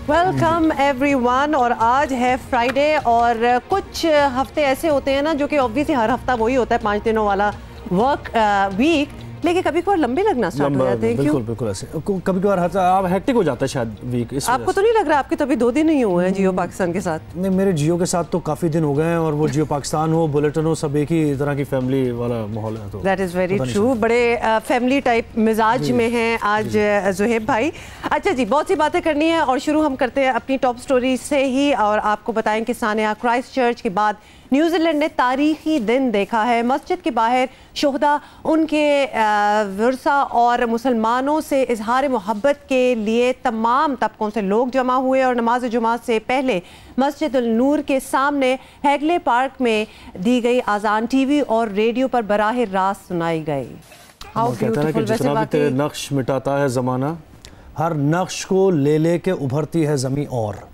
Welcome everyone. और आज है फ्राइडे और कुछ हफ्ते ऐसे होते हैं ना जो कि ऑब्वियसली हर हफ्ता वही होता है 5 दिनों वाला वर्क वीक, लेकिन कभी कभार लंबे लगना स्टार्ट हो जाते हैं। बिल्कुल बिल्कुल ऐसे कभी कभार आप हेक्टिक हो जाता है शायद वीक। आपको तो नहीं लग रहा आपके तभी 2 दिन ही हुए हैं जियो पाकिस्तान के साथ? नहीं, मेरे जियो के साथ तो काफ़ी दिन हो गए हैं और वो जियो पाकिस्तान हो, बुलेटिन हो, सब एक ही तरह की फैमिली वाला माहौल है। तो दैट इज़ वेरी ट्रू। बड़े फैमिली टाइप मिजाज में हैं आज ज़ुहैब भाई। अच्छा जी, बहुत सी बातें करनी है और शुरू हम करते हैं अपनी टॉप स्टोरी से ही। और आपको बताएं कि सानिया, क्राइस्ट चर्च के बाद न्यूजीलैंड ने तारीखी दिन देखा है। मस्जिद के बाहर शोहदा उनके वर्सा और मुसलमानों से इजहार मोहब्बत के लिए तमाम तबकों से लोग जमा हुए और नमाज जुमा से पहले मस्जिद उल नूर के सामने हैगले पार्क में दी गई आज़ान टीवी और रेडियो पर बराह रास्त सुनाई गई। How beautiful. जितना भी तेरे नक्श मिटाता है ज़माना, हर नक्श को ले ले के उभरती है ज़मीं। और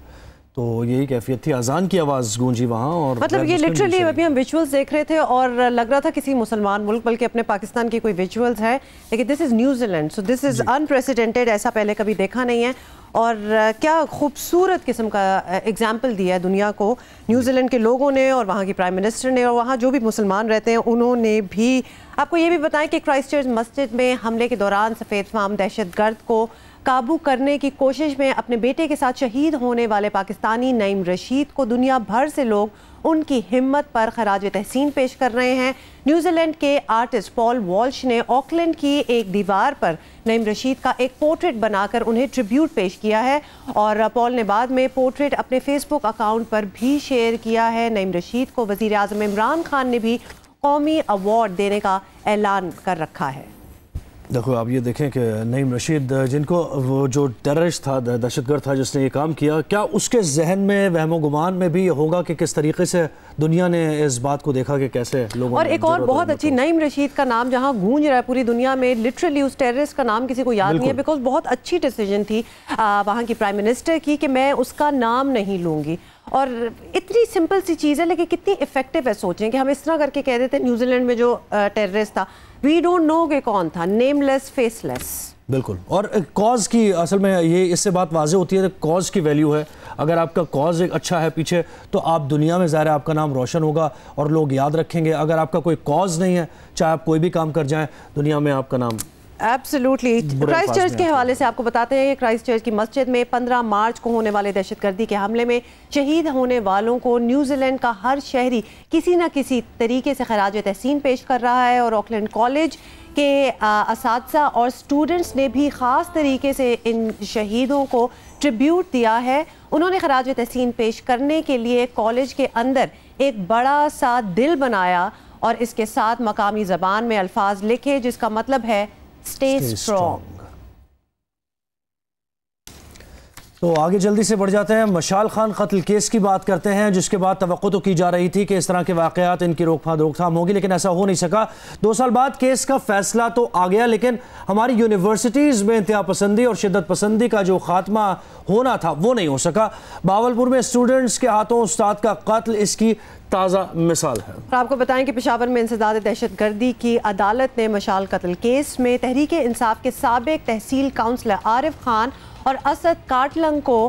तो यही कैफियत थी, अजान की आवाज़ गूंजी वहाँ। और मतलब ये लिटरली अभी हम विजुअल्स देख रहे थे और लग रहा था किसी मुसलमान मुल्क, बल्कि अपने पाकिस्तान की कोई विजुअल्स है, लेकिन this is New Zealand, so this is unprecedented. ऐसा पहले कभी देखा नहीं है और क्या खूबसूरत किस्म का एग्जाम्पल दिया है दुनिया को न्यूजीलैंड के लोगों ने और वहाँ की प्राइम मिनिस्टर ने और वहाँ जो भी मुसलमान रहते हैं उन्होंने भी। आपको ये भी बताएं कि क्राइस्ट चर्च मस्जिद में हमले के दौरान सफ़ेद फाम दहशतगर्द को काबू करने की कोशिश में अपने बेटे के साथ शहीद होने वाले पाकिस्तानी नईम रशीद को दुनिया भर से लोग उनकी हिम्मत पर खराज तहसीन पेश कर रहे हैं। न्यूजीलैंड के आर्टिस्ट पॉल वॉल्श ने ऑकलैंड की एक दीवार पर नईम रशीद का एक पोर्ट्रेट बनाकर उन्हें ट्रिब्यूट पेश किया है और पॉल ने बाद में पोर्ट्रेट अपने फेसबुक अकाउंट पर भी शेयर किया है। नईम रशीद को वज़ीर आज़म इमरान खान ने भी कौमी अवार्ड देने का ऐलान कर रखा है। देखो आप ये देखें कि नईम रशीद, जिनको वो जो टेररिस्ट था, दहशतगर्द था जिसने ये काम किया, क्या उसके जहन में वहमो गुमान में भी होगा कि किस तरीके से दुनिया ने इस बात को देखा कि कैसे लोगों और एक और बहुत अच्छी, नईम रशीद का नाम जहां गूंज रहा है पूरी दुनिया में, लिटरली उस टेररिस्ट का नाम किसी को याद नहीं है, बिकॉज बहुत अच्छी डिसीजन थी वहाँ की प्राइम मिनिस्टर की कि मैं उसका नाम नहीं लूँगी। और इतनी सिंपल सी चीज़ है लेकिन कितनी इफेक्टिव है। सोचें कि हम इस तरह करके कह देते न्यूजीलैंड में जो टेररिस्ट था, वी डोंट नो कि कौन था, नेमलेस फेसलेस। बिल्कुल। और कॉज की असल में ये इससे बात वाज़ेह होती है कि कॉज की वैल्यू है। अगर आपका कॉज एक अच्छा है पीछे तो आप दुनिया में ज़ाहिर है आपका नाम रोशन होगा और लोग याद रखेंगे। अगर आपका कोई कॉज नहीं है, चाहे आप कोई भी काम कर जाएं, दुनिया में आपका नाम एब्सोल्युटली। क्राइस्ट चर्च के हवाले से आपको बताते हैं कि क्राइस्ट चर्च की मस्जिद में 15 मार्च को होने वाले दहशतगर्दी के हमले में शहीद होने वालों को न्यूजीलैंड का हर शहरी किसी न किसी तरीके से खराज तहसीन पेश कर रहा है और ऑकलैंड कॉलेज के असातिज़ा और स्टूडेंट्स ने भी ख़ास तरीके से इन शहीदों को ट्रिब्यूट दिया है। उन्होंने खराज तहसीन पेश करने के लिए कॉलेज के अंदर एक बड़ा सा दिल बनाया और इसके साथ मकामी ज़बान में अल्फाज लिखे जिसका मतलब है Stay strong। तो आगे जल्दी से बढ़ जाते हैं, मशाल खान कत्ल केस की बात करते हैं, जिसके बाद तवक्को तो की जा रही थी कि इस तरह के वाक़यात इनकी रोकथाम होगी, लेकिन ऐसा हो नहीं सका। 2 साल बाद केस का फैसला तो आ गया, लेकिन हमारी यूनिवर्सिटीज़ में इंतहा पसंदी और शिद्दत पसंदी का जो खात्मा होना था वो नहीं हो सका। बावलपुर में स्टूडेंट्स के हाथों उस्ताद का कत्ल इसकी ताज़ा मिसाल है। और आपको बताएं कि पेशावर में इंसदाद दहशतगर्दी की अदालत ने मशाल कत्ल केस में तहरीक इंसाफ के साबिक तहसील काउंसलर आरिफ खान और असद काटलंग को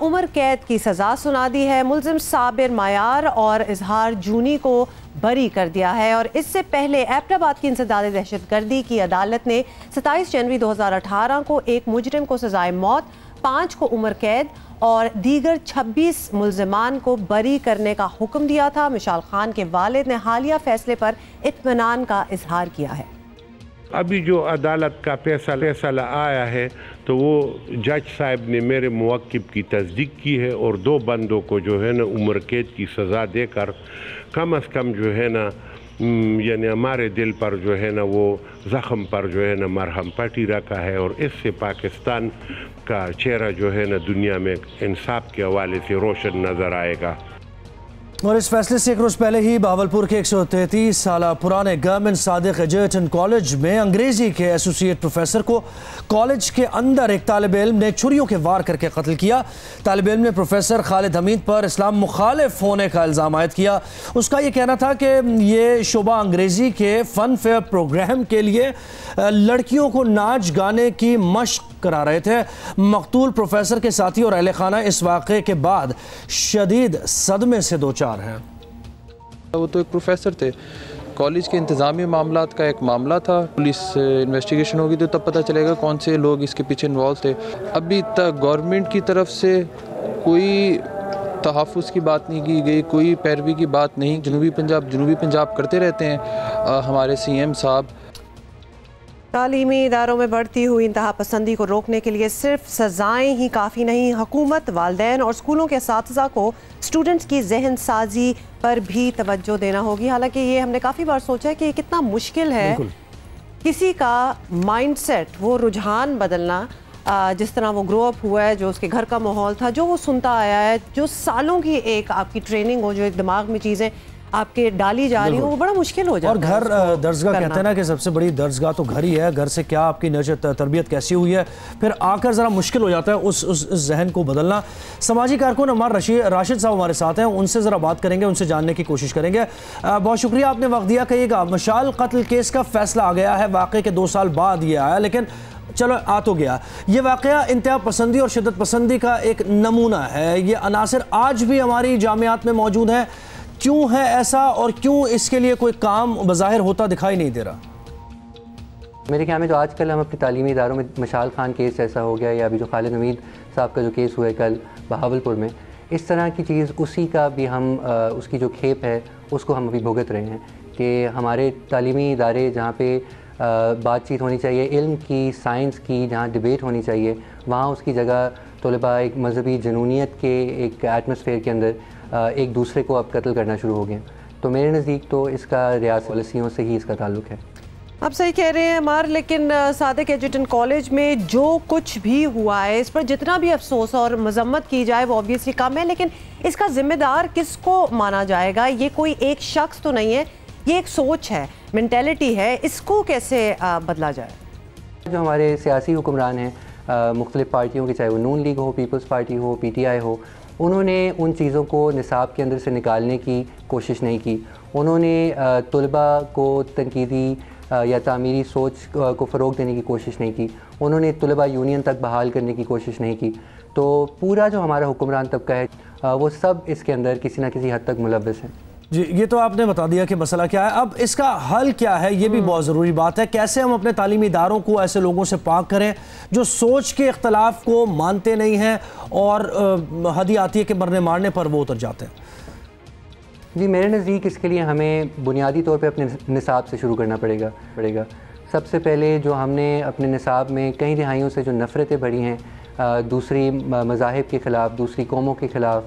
उम्र कैद की सज़ा सुना दी है। मुलजिम साबिर मायार और इजहार जूनी को बरी कर दिया है। और इससे पहले एबटाबाद की इंसदाद दहशतगर्दी की अदालत ने 27 जनवरी 2018 को एक मुजरिम को सजाए मौत, 5 को उम्र कैद और दीगर 26 मुल्ज़िमान को बरी करने का हुक्म दिया था। मिशाल खान के वालिद ने हालिया फैसले पर इत्मीनान का इजहार किया है। अभी जो अदालत का फैसला आया है तो वो जज साहब ने मेरे मुवक्किल की तस्दीक की है और 2 बंदों को जो है ना उम्र कैद की सज़ा देकर कम अज़ कम जो है ना यानी हमारे दिल पर जो है ना वो ज़ख़म पर जो है ना मरहम पट्टी रखा है और इससे पाकिस्तान का चेहरा जो है ना दुनिया में इंसाफ के हवाले से रोशन नज़र आएगा। और इस फैसले से एक रोज़ पहले ही बावलपुर के 133 साल पुराने गवर्नमेंट सादिक एजुकेशन कॉलेज में अंग्रेजी के एसोसिएट प्रोफेसर को कॉलेज के अंदर एक तालिब इल्म ने छुरियों के वार करके कत्ल किया। तालिब इल्म ने प्रोफेसर खालिद हमीद पर इस्लाम मुखालिफ होने का इल्ज़ाम आयद किया। उसका ये कहना था कि ये शोबा अंग्रेजी के फ़न फेयर प्रोग्राम के लिए लड़कियों को नाच गाने की मशक करा रहे थे। मकतूल प्रोफेसर के साथी और अहले खाना इस वाक़े के बाद शदीद सदमे से दो चार हैं। वो तो एक प्रोफेसर थे, कॉलेज के इंतज़ामी मामलात का एक मामला था, पुलिस इन्वेस्टिगेशन होगी तो तब पता चलेगा कौन से लोग इसके पीछे इन्वॉल्व थे। अभी तक गवर्नमेंट की तरफ से कोई तहफ़्फ़ुज़ की बात नहीं की गई, कोई पैरवी की बात नहीं। जनूबी पंजाब करते रहते हैं हमारे CM साहब। तालीमी इदारों में बढ़ती हुई इंतहा पसंदी को रोकने के लिए सिर्फ सज़ाएँ ही काफ़ी नहीं, हुकूमत, वालिदैन और स्कूलों के असातिज़ा को स्टूडेंट्स की जहन साजी पर भी तवज्जो देना होगी। हालांकि ये हमने काफ़ी बार सोचा है कि कितना मुश्किल है किसी का माइंडसेट, वो रुझान बदलना, जिस तरह वो ग्रो अप हुआ है, जो उसके घर का माहौल था, जो वो सुनता आया है, जो सालों की एक आपकी ट्रेनिंग हो, जो एक दिमाग में चीज़ें आपके डाली जा रही हो, वो बड़ा मुश्किल हो जाता है। और घर दर्जगाह कहते हैं ना कि सबसे बड़ी दर्जगाह तो घर ही है। घर से क्या आपकी नशर तरबियत कैसी हुई है, फिर आकर ज़रा मुश्किल हो जाता है उस जहन को बदलना। समाजी कारकुन हमारे राशिद साहब हमारे साथ हैं, उनसे ज़रा बात करेंगे, उनसे जानने की कोशिश करेंगे। बहुत शुक्रिया आपने वक्त दिया। कहिएगा, मशाल कत्ल केस का फैसला आ गया है, वाक़े के 2 साल बाद ये आया, लेकिन चलो आ तो गया। ये वाक़या इंतहा पसंदी और शिद्दत पसंदी का एक नमूना है। ये अनासर आज भी हमारी जामियात में मौजूद है। क्यों है ऐसा और क्यों इसके लिए कोई काम बज़ाहिर होता दिखाई नहीं दे रहा? मेरे ख्याल में जो आजकल हम अपने तालीमी इदारों में मशाल खान केस ऐसा हो गया, या अभी जो खालिद हमीद साहब का जो केस हुआ है कल बहावलपुर में, इस तरह की चीज़ उसी का भी हम उसकी जो खेप है उसको हम अभी भुगत रहे हैं कि हमारे तालीमी इदारे जहाँ पे बातचीत होनी चाहिए, इल्म की, साइंस की, जहाँ डिबेट होनी चाहिए, वहाँ उसकी जगह तलबा एक मजहबी जुनूनियत के एक एटमॉस्फेयर के अंदर एक दूसरे को अब कत्ल करना शुरू हो गए। तो मेरे नज़दीक तो इसका रियासती पॉलिसियों से ही इसका ताल्लुक़ है। आप सही कह रहे हैं अमार, लेकिन सादिक एजुकेशन कॉलेज में जो कुछ भी हुआ है, इस पर जितना भी अफसोस और मजम्मत की जाए वो ऑब्वियसली कम है, लेकिन इसका जिम्मेदार किसको माना जाएगा? ये कोई एक शख्स तो नहीं है, ये एक सोच है, मेंटेलिटी है, इसको कैसे बदला जाए? जो हमारे सियासी हुक्मरान हैं मुख्तलिफ़ पार्टियों के, चाहे वो नून लीग हो, पीपल्स पार्टी हो, PTI हो, उन्होंने उन चीज़ों को निसाब के अंदर से निकालने की कोशिश नहीं की। उन्होंने तलबा को तनकीदी या तामीरी सोच को फ़रोग़ देने की कोशिश नहीं की। उन्होंने तलबा यूनियन तक बहाल करने की कोशिश नहीं की। तो पूरा जो हमारा हुक्मरान तबका है वो सब इसके अंदर किसी न किसी हद तक मुलव्वस है। जी, ये तो आपने बता दिया कि मसला क्या है। अब इसका हल क्या है, ये भी बहुत ज़रूरी बात है। कैसे हम अपने तालीमी इदारों को ऐसे लोगों से पाक करें जो सोच के इख्तलाफ को मानते नहीं हैं और हदी आती है कि मरने मारने पर वो उतर जाते हैं? जी, मेरे नज़दीक इसके लिए हमें बुनियादी तौर पे अपने निसाब से शुरू करना पड़ेगा। सबसे पहले जो हमने अपने निसाब में कई दिहाइयों से जो नफ़रतें बढ़ी हैं, दूसरी मज़ाहिब के ख़िलाफ़, दूसरी कौमों के ख़िलाफ़,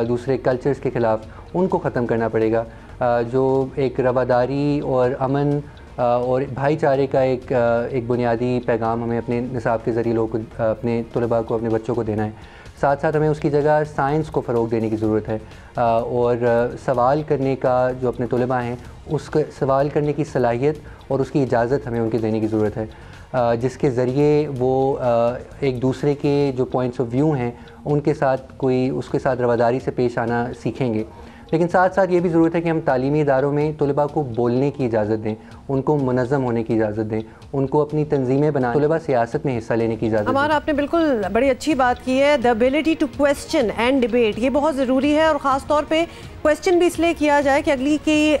दूसरे कल्चर्स के ख़िलाफ़, उनको ख़त्म करना पड़ेगा। जो एक रवादारी और अमन और भाईचारे का एक बुनियादी पैगाम हमें अपने निसाब के ज़रिए लोगों को, अपने तलबा को, अपने बच्चों को देना है। साथ साथ हमें उसकी जगह साइंस को फ़रोग़ देने की ज़रूरत है और सवाल करने का जो अपने तलबा हैं उसको सवाल करने की सलाहियत और उसकी इजाज़त हमें उनकी देने की ज़रूरत है, जिसके ज़रिए वो एक दूसरे के जो पॉइंट्स ऑफ व्यू हैं उनके साथ उसके साथ रवादारी से पेश आना सीखेंगे। लेकिन साथ साथ ये भी ज़रूरत है कि हम तालीमी इदारों में तलबा को बोलने की इजाज़त दें, उनको मुनज़्ज़म होने की इजाज़त दें, उनको अपनी तंजीमें बना, तलबा सियासत में हिस्सा लेने की इजाज़त दें। हमारा आपने बिल्कुल बड़ी अच्छी बात की है। The ability to question and debate, ये बहुत ज़रूरी है और ख़ास तौर पे क्वेश्चन भी इसलिए किया जाए कि अगली की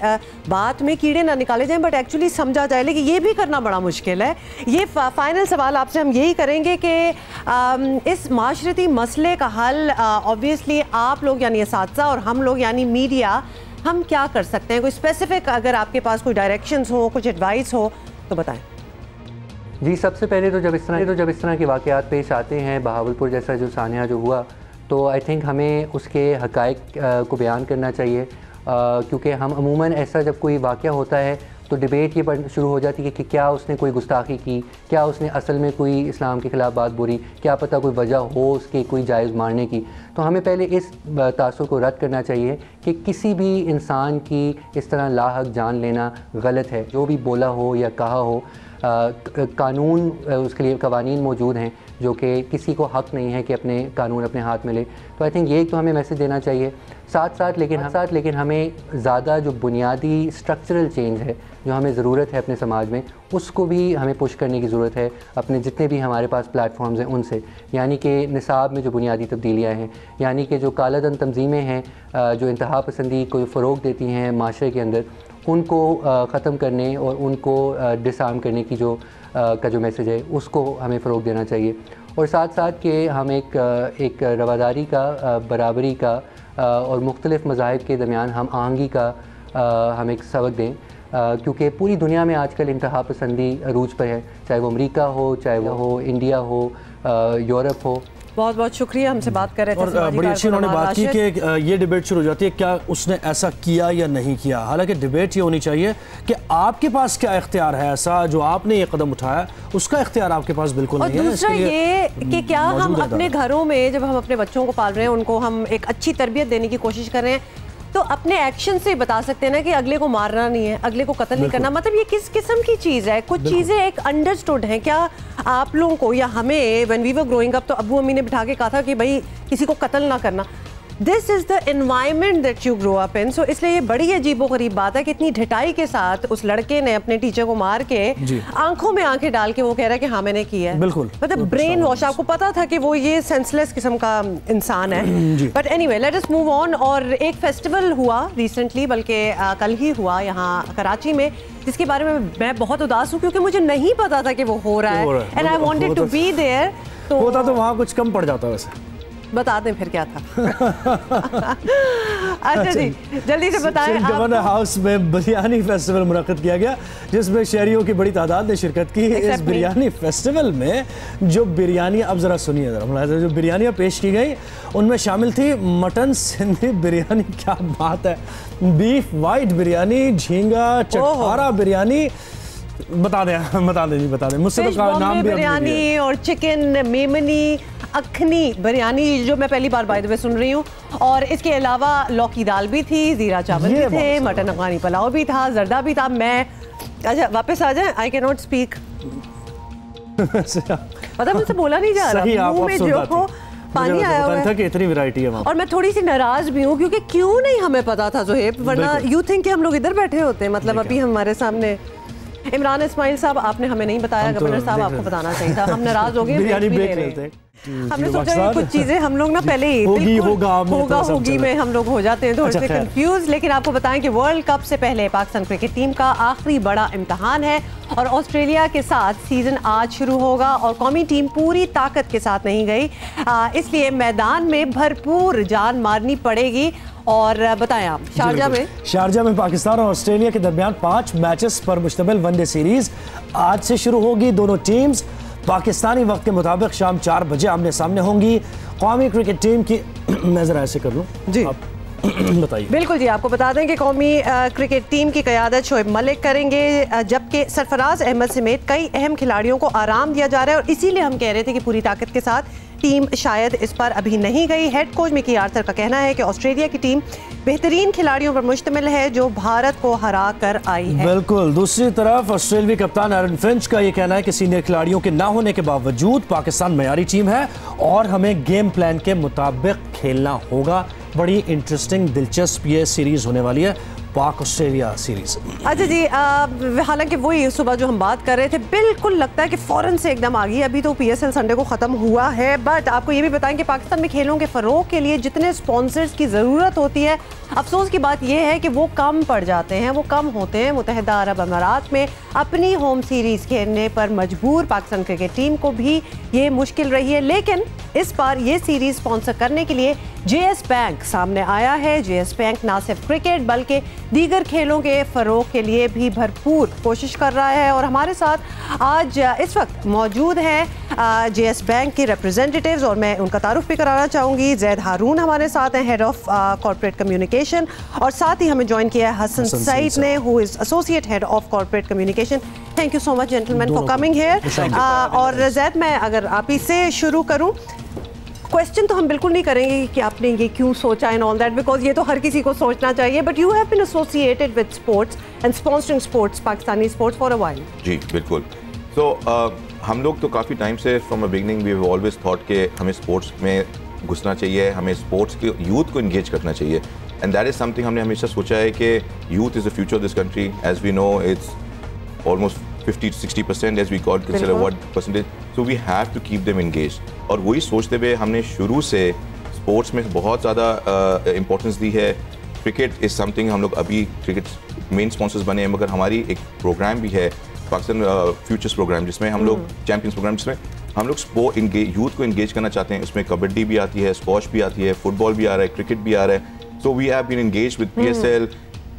बात में कीड़े ना निकाले जाएं, बट एक्चुअली समझा जाए। लेकिन ये भी करना बड़ा मुश्किल है। ये फाइनल सवाल आपसे हम यही करेंगे कि इस माशरती मसले का हल ऑब्वियसली आप लोग यानी असातिज़ा और हम लोग यानी मीडिया, हम क्या कर सकते हैं? कोई स्पेसिफिक अगर आपके पास कोई डायरेक्शंस हो, कुछ एडवाइस हो तो बताएं। जी, सबसे पहले तो जब इस तरह के वाक़यात पेश आते हैं, बहावलपुर जैसा जो सानिया जो हुआ, तो आई थिंक हमें उसके हक़ाइक़ को बयान करना चाहिए, क्योंकि हम अमूमन ऐसा जब कोई वाक़या होता है तो डिबेट ये शुरू हो जाती है कि क्या उसने कोई गुस्ताखी की, क्या उसने असल में कोई इस्लाम के ख़िलाफ़ बात बोली, क्या पता कोई वजह हो उसके कोई जायज़ मारने की। तो हमें पहले इस तासुर को रद्द करना चाहिए कि किसी भी इंसान की इस तरह लाहक जान लेना गलत है। जो भी बोला हो या कहा हो, कानून उसके लिए कवानीन मौजूद हैं जो कि किसी को हक़ नहीं है कि अपने कानून अपने हाथ में ले। तो आई थिंक ये तो हमें मैसेज देना चाहिए। साथ साथ लेकिन हमें ज़्यादा जो बुनियादी स्ट्रक्चरल चेंज है जो हमें ज़रूरत है अपने समाज में, उसको भी हमें पुश करने की ज़रूरत है अपने जितने भी हमारे पास प्लेटफॉर्म्स हैं उनसे। यानी कि निसाब में जो बुनियादी तब्दीलियाँ हैं, यानी कि जो कालाधन तंजीमें हैं जो इंतहा पसंदी को फ़रोग़ देती हैं माशरे के अंदर, उनको ख़त्म करने और उनको डिसआर्म करने की का जो मैसेज है उसको हमें फ़रोग़ देना चाहिए। और साथ साथ कि हम एक रवादारी का, बराबरी का और मुख्तलिफ़ मज़ाहिब के दरमियान हम आहंगी का हम एक सबक दें, क्योंकि पूरी दुनिया में आजकल इंतहा पसंदी अरूज पर है, चाहे वो अमेरिका हो, चाहे वो हो इंडिया हो, यूरोप हो। बहुत बहुत शुक्रिया, हमसे बात कर रहे थे। और बड़ी अच्छी उन्होंने बात की कि ये डिबेट शुरू हो जाती है क्या उसने ऐसा किया या नहीं किया। हालांकि डिबेट ये होनी चाहिए कि आपके पास क्या इख्तियार है, ऐसा जो आपने ये कदम उठाया उसका इख्तियार आपके पास बिल्कुल नहीं है। और दूसरा ये कि क्या हम अपने घरों में जब हम अपने बच्चों को पाल रहे हैं, उनको हम एक अच्छी तरबियत देने की कोशिश कर रहे हैं, तो अपने एक्शन से बता सकते हैं ना कि अगले को मारना नहीं है, अगले को कत्ल नहीं करना। मतलब ये किस किस्म की चीज़ है? कुछ चीज़ें एक अंडरस्टूड हैं। क्या आप लोगों को या हमें when we were growing up तो अब्बू अम्मी ने बिठा के कहा था कि भाई किसी को कत्ल ना करना। This is the environment that you grow up in. So इसलिए ये बड़ी अजीबोगरीब बात है कि इतनी ढिठाई के साथ उस लड़के ने अपने टीचर को मार के आंखों में आंखें डाल के वो कह रहा है कि हाँ मैंने किया है। बिल्कुल, मतलब ब्रेन वॉश। आपको पता था कि वो ये सेंसलेस किस्म का इंसान है। But anyway let us move on. और एक फेस्टिवल हुआ रिसेंटली, बल्कि कल ही हुआ यहाँ कराची में, जिसके बारे में मैं बहुत उदास हूँ क्योंकि मुझे नहीं पता था कि वो हो रहा है and I wanted to be there. तो होता तो वहाँ कुछ कम पड़ जाता वैसे। बता दें फिर क्या था। अच्छा जी, जल्दी से बताएं। गवर्नर हाउस में बिरयानी फेस्टिवल मुनक्किद किया गया जिसमें शहरियों की बड़ी तादाद ने शिरकत की। इस बिरयानी फेस्टिवल में जो बिरयानी, अब जरा सुनिए जरा, जो बिरयानियाँ पेश की गई उनमें शामिल थी मटन सिंधी बिरयानी, क्या बात है, बीफ वाइट बिरयानी, झींगा चटखारा बिरयानी, बता दें मुझसे तो नाम भी बिरयानी और चिकन मेमनी अखनी बिरयानी जो मैं पहली बार बाय द वे सुन रही हूँ। और इसके अलावा लौकी दाल भी थी, जीरा चावल भी थे, मटन अफगानी पुलाव भी था, जर्दा भी था। मैं अच्छा वापस आ जाए, आई कैन नॉट स्पीक। पता मुझसे बोला नहीं जा रहा, मुंह में जो हो पानी आया हुआ है। इतनी वैरायटी है। और मैं थोड़ी सी नाराज भी हूँ क्योंकि क्यों नहीं हमें पता था ज़ोहेब, वरना यू थिंक कि हम लोग इधर बैठे होते हैं। मतलब अभी हमारे सामने इमरान इस्माइल साहब, आपने हमें नहीं बताया, गवर्नर साहब आपको बताना चाहिए था। हम नाराज हो गए, हमने सोचा कुछ चीजें हम लोग ना पहले होगी में हम लोग हो जाते हैं थोड़े से कंफ्यूज। लेकिन आपको बताएं कि वर्ल्ड कप से पहले पाकिस्तान क्रिकेट टीम का आखिरी बड़ा इम्तिहान है और ऑस्ट्रेलिया के साथ सीजन आज शुरू होगा और कौमी टीम पूरी ताकत के साथ नहीं गई, इसलिए मैदान में भरपूर जान मारनी पड़ेगी। और बताएं आप, शारजा में पाकिस्तान और ऑस्ट्रेलिया के दरमियान 5 मैचेस पर मुश्तमिल वनडे सीरीज आज से शुरू होगी। दोनों टीम्स पाकिस्तानी वक्त के मुताबिक शाम 4 बजे आमने सामने होंगी। कौमी क्रिकेट टीम की मैं जरा ऐसे कर लूं जी, आप बताइए। बिल्कुल जी, आपको बता दें कि कौमी क्रिकेट टीम की क़यादत शोएब मलिक करेंगे, जबकि सरफराज अहमद समेत कई अहम खिलाड़ियों को आराम दिया जा रहा है और इसीलिए हम कह रहे थे कि पूरी ताकत के साथ टीम शायद इस पर अभी नहीं गई। हेड कोच मिकी आर्थर का कहना है कि ऑस्ट्रेलिया की टीम बेहतरीन खिलाड़ियों पर मुश्तमिल है जो भारत को हरा कर आई है। बिल्कुल, दूसरी तरफ ऑस्ट्रेलियाई कप्तान एरन फिंच का ये कहना है कि सीनियर खिलाड़ियों के ना होने के बावजूद पाकिस्तान मयारी टीम है और हमें गेम प्लान के मुताबिक खेलना होगा। बड़ी इंटरेस्टिंग दिलचस्प ये सीरीज होने वाली है, पाक ऑस्ट्रेलिया सीरीज। अच्छा जी, हालांकि वही सुबह जो हम बात कर रहे थे बिल्कुल लगता है कि फौरन से एकदम आ गई। अभी तो PSL संडे को ख़त्म हुआ है, बट आपको ये भी बताएं कि पाकिस्तान में खेलों के फ़रोग के लिए जितने स्पॉन्सर्स की ज़रूरत होती है, अफसोस की बात यह है कि वो कम पड़ जाते हैं, वो कम होते हैं। मुत्तहिदा अरब अमारात में अपनी होम सीरीज़ खेलने पर मजबूर पाकिस्तान क्रिकेट टीम को भी ये मुश्किल रही है, लेकिन इस बार ये सीरीज़ स्पॉन्सर करने के लिए JS बैंक सामने आया है। JS बैंक ना सिर्फ क्रिकेट बल्कि दीगर खेलों के फ़रोग के लिए भी भरपूर कोशिश कर रहा है। और हमारे साथ आज इस वक्त मौजूद हैं JS बैंक के रिप्रेजेंटेटिव्स और मैं उनका तारुफ भी कराना चाहूँगी। जैद हारून हमारे साथ हैं, हेड ऑफ कॉर्पोरेट कम्युनिकेशन, और साथ ही हमें ज्वाइन किया है हसन सईद ने, who is associate head of corporate communication. Thank you so much gentleman for coming here. और जैद, मैं अगर आप ही से शुरू करूँ, क्वेश्चन तो हम बिल्कुल नहीं करेंगे कि आपने ये क्यों सोचा एंड ऑल दैट, बिकॉज ये तो हर किसी को सोचना चाहिए, but you have been associated with sports and sponsoring sports, Pakistani sports for a while. जी बिल्कुल। तो हम लोग तो काफ़ी टाइम से from a beginning we have always thought कि हमें स्पोर्ट्स में घुसना चाहिए, हमें स्पोर्ट्स के यूथ को इंगेज करना चाहिए, एंड दैट इज़ समथिंग हमने हमेशा सोचा है कि youth is the future of this country. As we know it's almost 50-60% as we consider what percentage, so we have to keep them engaged. और वही सोचते हुए हमने शुरू से स्पोर्ट्स में बहुत ज़्यादा इम्पोर्टेंस दी है. क्रिकेट इज़ समथिंग, हम लोग अभी क्रिकेट मेन स्पॉन्सर्स बने हैं, मगर हमारी एक प्रोग्राम भी है पाकिस्तान फ्यूचर्स प्रोग्राम, जिसमें हम लोग चैम्पियंस प्रोग्राम, जिसमें हम लोग स्पोर्ट यूथ को इंगेज करना चाहते हैं. उसमें कबड्डी भी आती है, स्क्वॉश भी आती है, फुटबॉल भी आ रहा है, क्रिकेट भी आ रहा है. So we have been engage with PSL.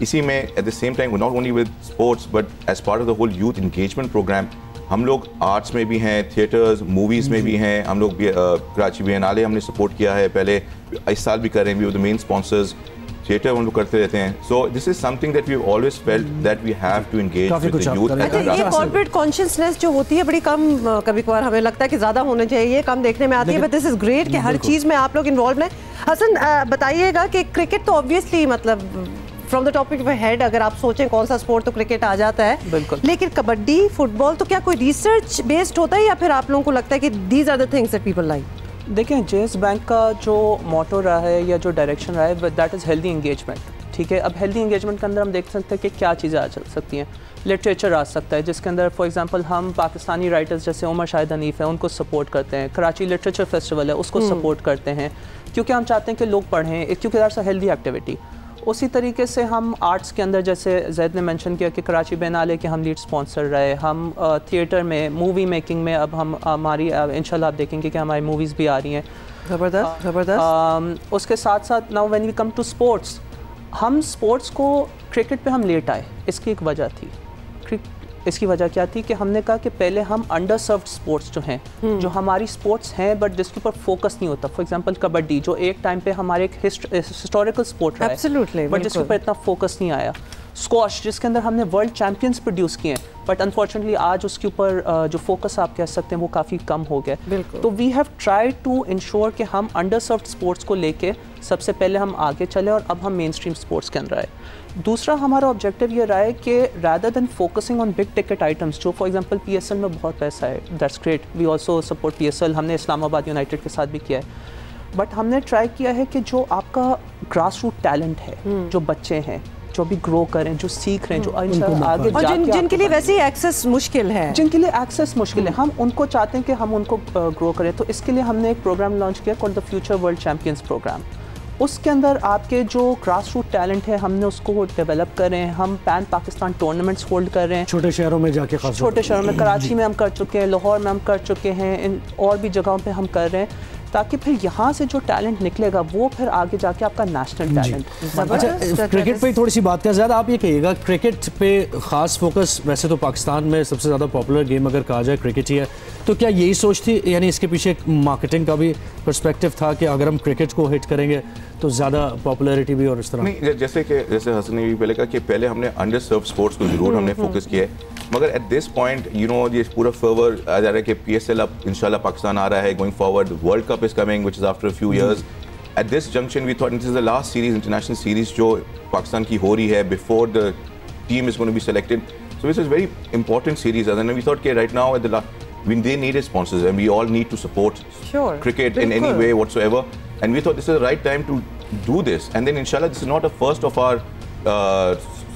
इसी में at the same time not only with sports but as part of the whole youth engagement programme हम लोग आर्ट्स में भी हैं, थिएटर्स, मूवीज़ में भी हैं. हम लोग भी कराची बिएनाले हमने सपोर्ट किया है, पहले इस साल भी कर रहे हैं. We the main sponsors. Theatre हम लोग करते रहते हैं. So this is something that we always felt that we have to engage with the youth. ये कॉर्पोरेट कॉन्शियसनेस जो होती है बड़ी कम, कभी कभार हमें लगता है कि ज़्यादा होने चाहिए, कम देखने में आती है, बट दिस इज़ ग्रेट कि हर चीज़ में आप लोग इन्वॉल्व हैं. हसन बताइएगा कि क्रिकेट तो ऑब्वियसली मतलब from the topic of head अगर आप सोचें कौन सा स्पोर्ट तो क्रिकेट आ जाता है, बिल्कुल. लेकिन कबड्डी, फुटबॉल, तो क्या कोई रिसर्च बेस्ड होता है या फिर आप लोगों को लगता है कि these are the things that people like? देखें, जेएस बैंक का जो मोटो रहा है या जो डायरेक्शन रहा है दैट इज़ हेल्दी एंगेजमेंट. ठीक है, अब हेल्दी एंगेजमेंट के अंदर हम देख सकते हैं कि क्या चीज़ें आ सकती हैं. लिटरेचर आ सकता है जिसके अंदर फॉर एग्जांपल हम पाकिस्तानी राइटर्स जैसे उमर शाहिद हनीफ है उनको सपोर्ट करते हैं. कराची लिटरेचर फेस्टिवल है उसको सपोर्ट करते हैं क्योंकि हम चाहते हैं कि लोग पढ़ें, क्योंकि दैट्स अ हेल्दी एक्टिविटी. उसी तरीके से हम आर्ट्स के अंदर जैसे जैद ने मेंशन किया कि कराची बिएनाले के हम लीड स्पॉन्सर रहे. हम थिएटर में, मूवी मेकिंग में अब हम हमारी इंशाल्लाह आप देखेंगे कि हमारी मूवीज़ भी आ रही हैं. ज़बरदस्त ज़बरदस्त. उसके साथ साथ now when we come to sports, हम स्पोर्ट्स को क्रिकेट पे हम लेट आए. इसकी एक वजह थी. इसकी वजह क्या थी कि हमने कहा कि पहले हम अंडर सर्व्ड स्पोर्ट्स जो हैं, जो हमारी स्पोर्ट्स हैं बट जिसके ऊपर फोकस नहीं होता. फॉर एग्जांपल कबड्डी जो एक टाइम पे हमारे एक हिस्टोरिकल स्पोर्ट रहा है बट जिसके ऊपर इतना फोकस नहीं आया. स्क्वॉश जिसके अंदर हमने वर्ल्ड चैम्पियंस प्रोड्यूस किए हैं बट अनफॉर्चुनेटली आज उसके ऊपर जो फोकस आप कह सकते हैं वो काफ़ी कम हो गया. तो we have tried to ensure कि हम अंडर सर्व्ड स्पोर्ट्स को लेके सबसे पहले हम आगे चले और अब हम मेन स्ट्रीम स्पोर्ट्स के अंदर आए. दूसरा हमारा ऑब्जेक्टिव ये रहा है कि rather than focusing on big ticket items, जो फॉर एग्जांपल PSL में बहुत पैसा है, that's great, we also support PSL. हमने इस्लामाबाद यूनाइटेड के साथ भी किया है, बट हमने ट्राई किया है कि जो आपका ग्रास रूट टैलेंट है, जो बच्चे हैं जो भी ग्रो करें, जो सीख रहे हैं, जो आगे और जिनके लिए वैसे ही एक्सेस मुश्किल है, जिनके लिए एक्सेस मुश्किल है, हम उनको चाहते हैं कि हम उनको ग्रो करें. तो इसके लिए हमने एक प्रोग्राम लॉन्च किया called the future world champions programme. उसके अंदर आपके जो ग्रास रूट टैलेंट है हमने उसको डेवलप कर रहे हैं. हम पैन पाकिस्तान टूर्नामेंट्स होल्ड कर रहे हैं छोटे शहरों में जाके, छोटे शहरों में, कराची में हम कर चुके हैं, लाहौर में हम कर चुके हैं, इन और भी जगहों पे हम कर रहे हैं ताकि फिर यहाँ से जो टैलेंट निकलेगा वो फिर आगे जाके आपका नेशनल टैलेंट. अच्छा, क्रिकेट पे थोड़ी सी बात करें. ज़्यादा आप ये कहिएगा क्रिकेट पे ख़ास फोकस, वैसे तो पाकिस्तान में सबसे ज़्यादा पॉपुलर गेम अगर कहा जाए क्रिकेट ही है, तो क्या यही सोच थी, यानी इसके पीछे एक मार्केटिंग का भी पर्सपेक्टिव था कि अगर हम क्रिकेट को हिट करेंगे तो ज़्यादा पॉपुलैरिटी भी और इस तरह? नहीं, जैसे हसन ने भी पहले कहा कि पहले हमने अंडर सर्व स्पोर्ट्स को ज़रूर हमने फोकस किया है, मगर at this point you know ये पूरा फर्वर आ जा रहा है कि PSL अब इंशाल्लाह पाकिस्तान आ रहा है, going forward world cup is coming which is after a few years. At this junction we thought this is the last series, international series जो पाकिस्तान की हो रही है before the team is going to be selected. So this is very important series and we thought कि right now at the last when they need sponsors and we all need to support cricket in any way whatsoever, and we thought this is the right time to do this. And then inshallah this is not a first of our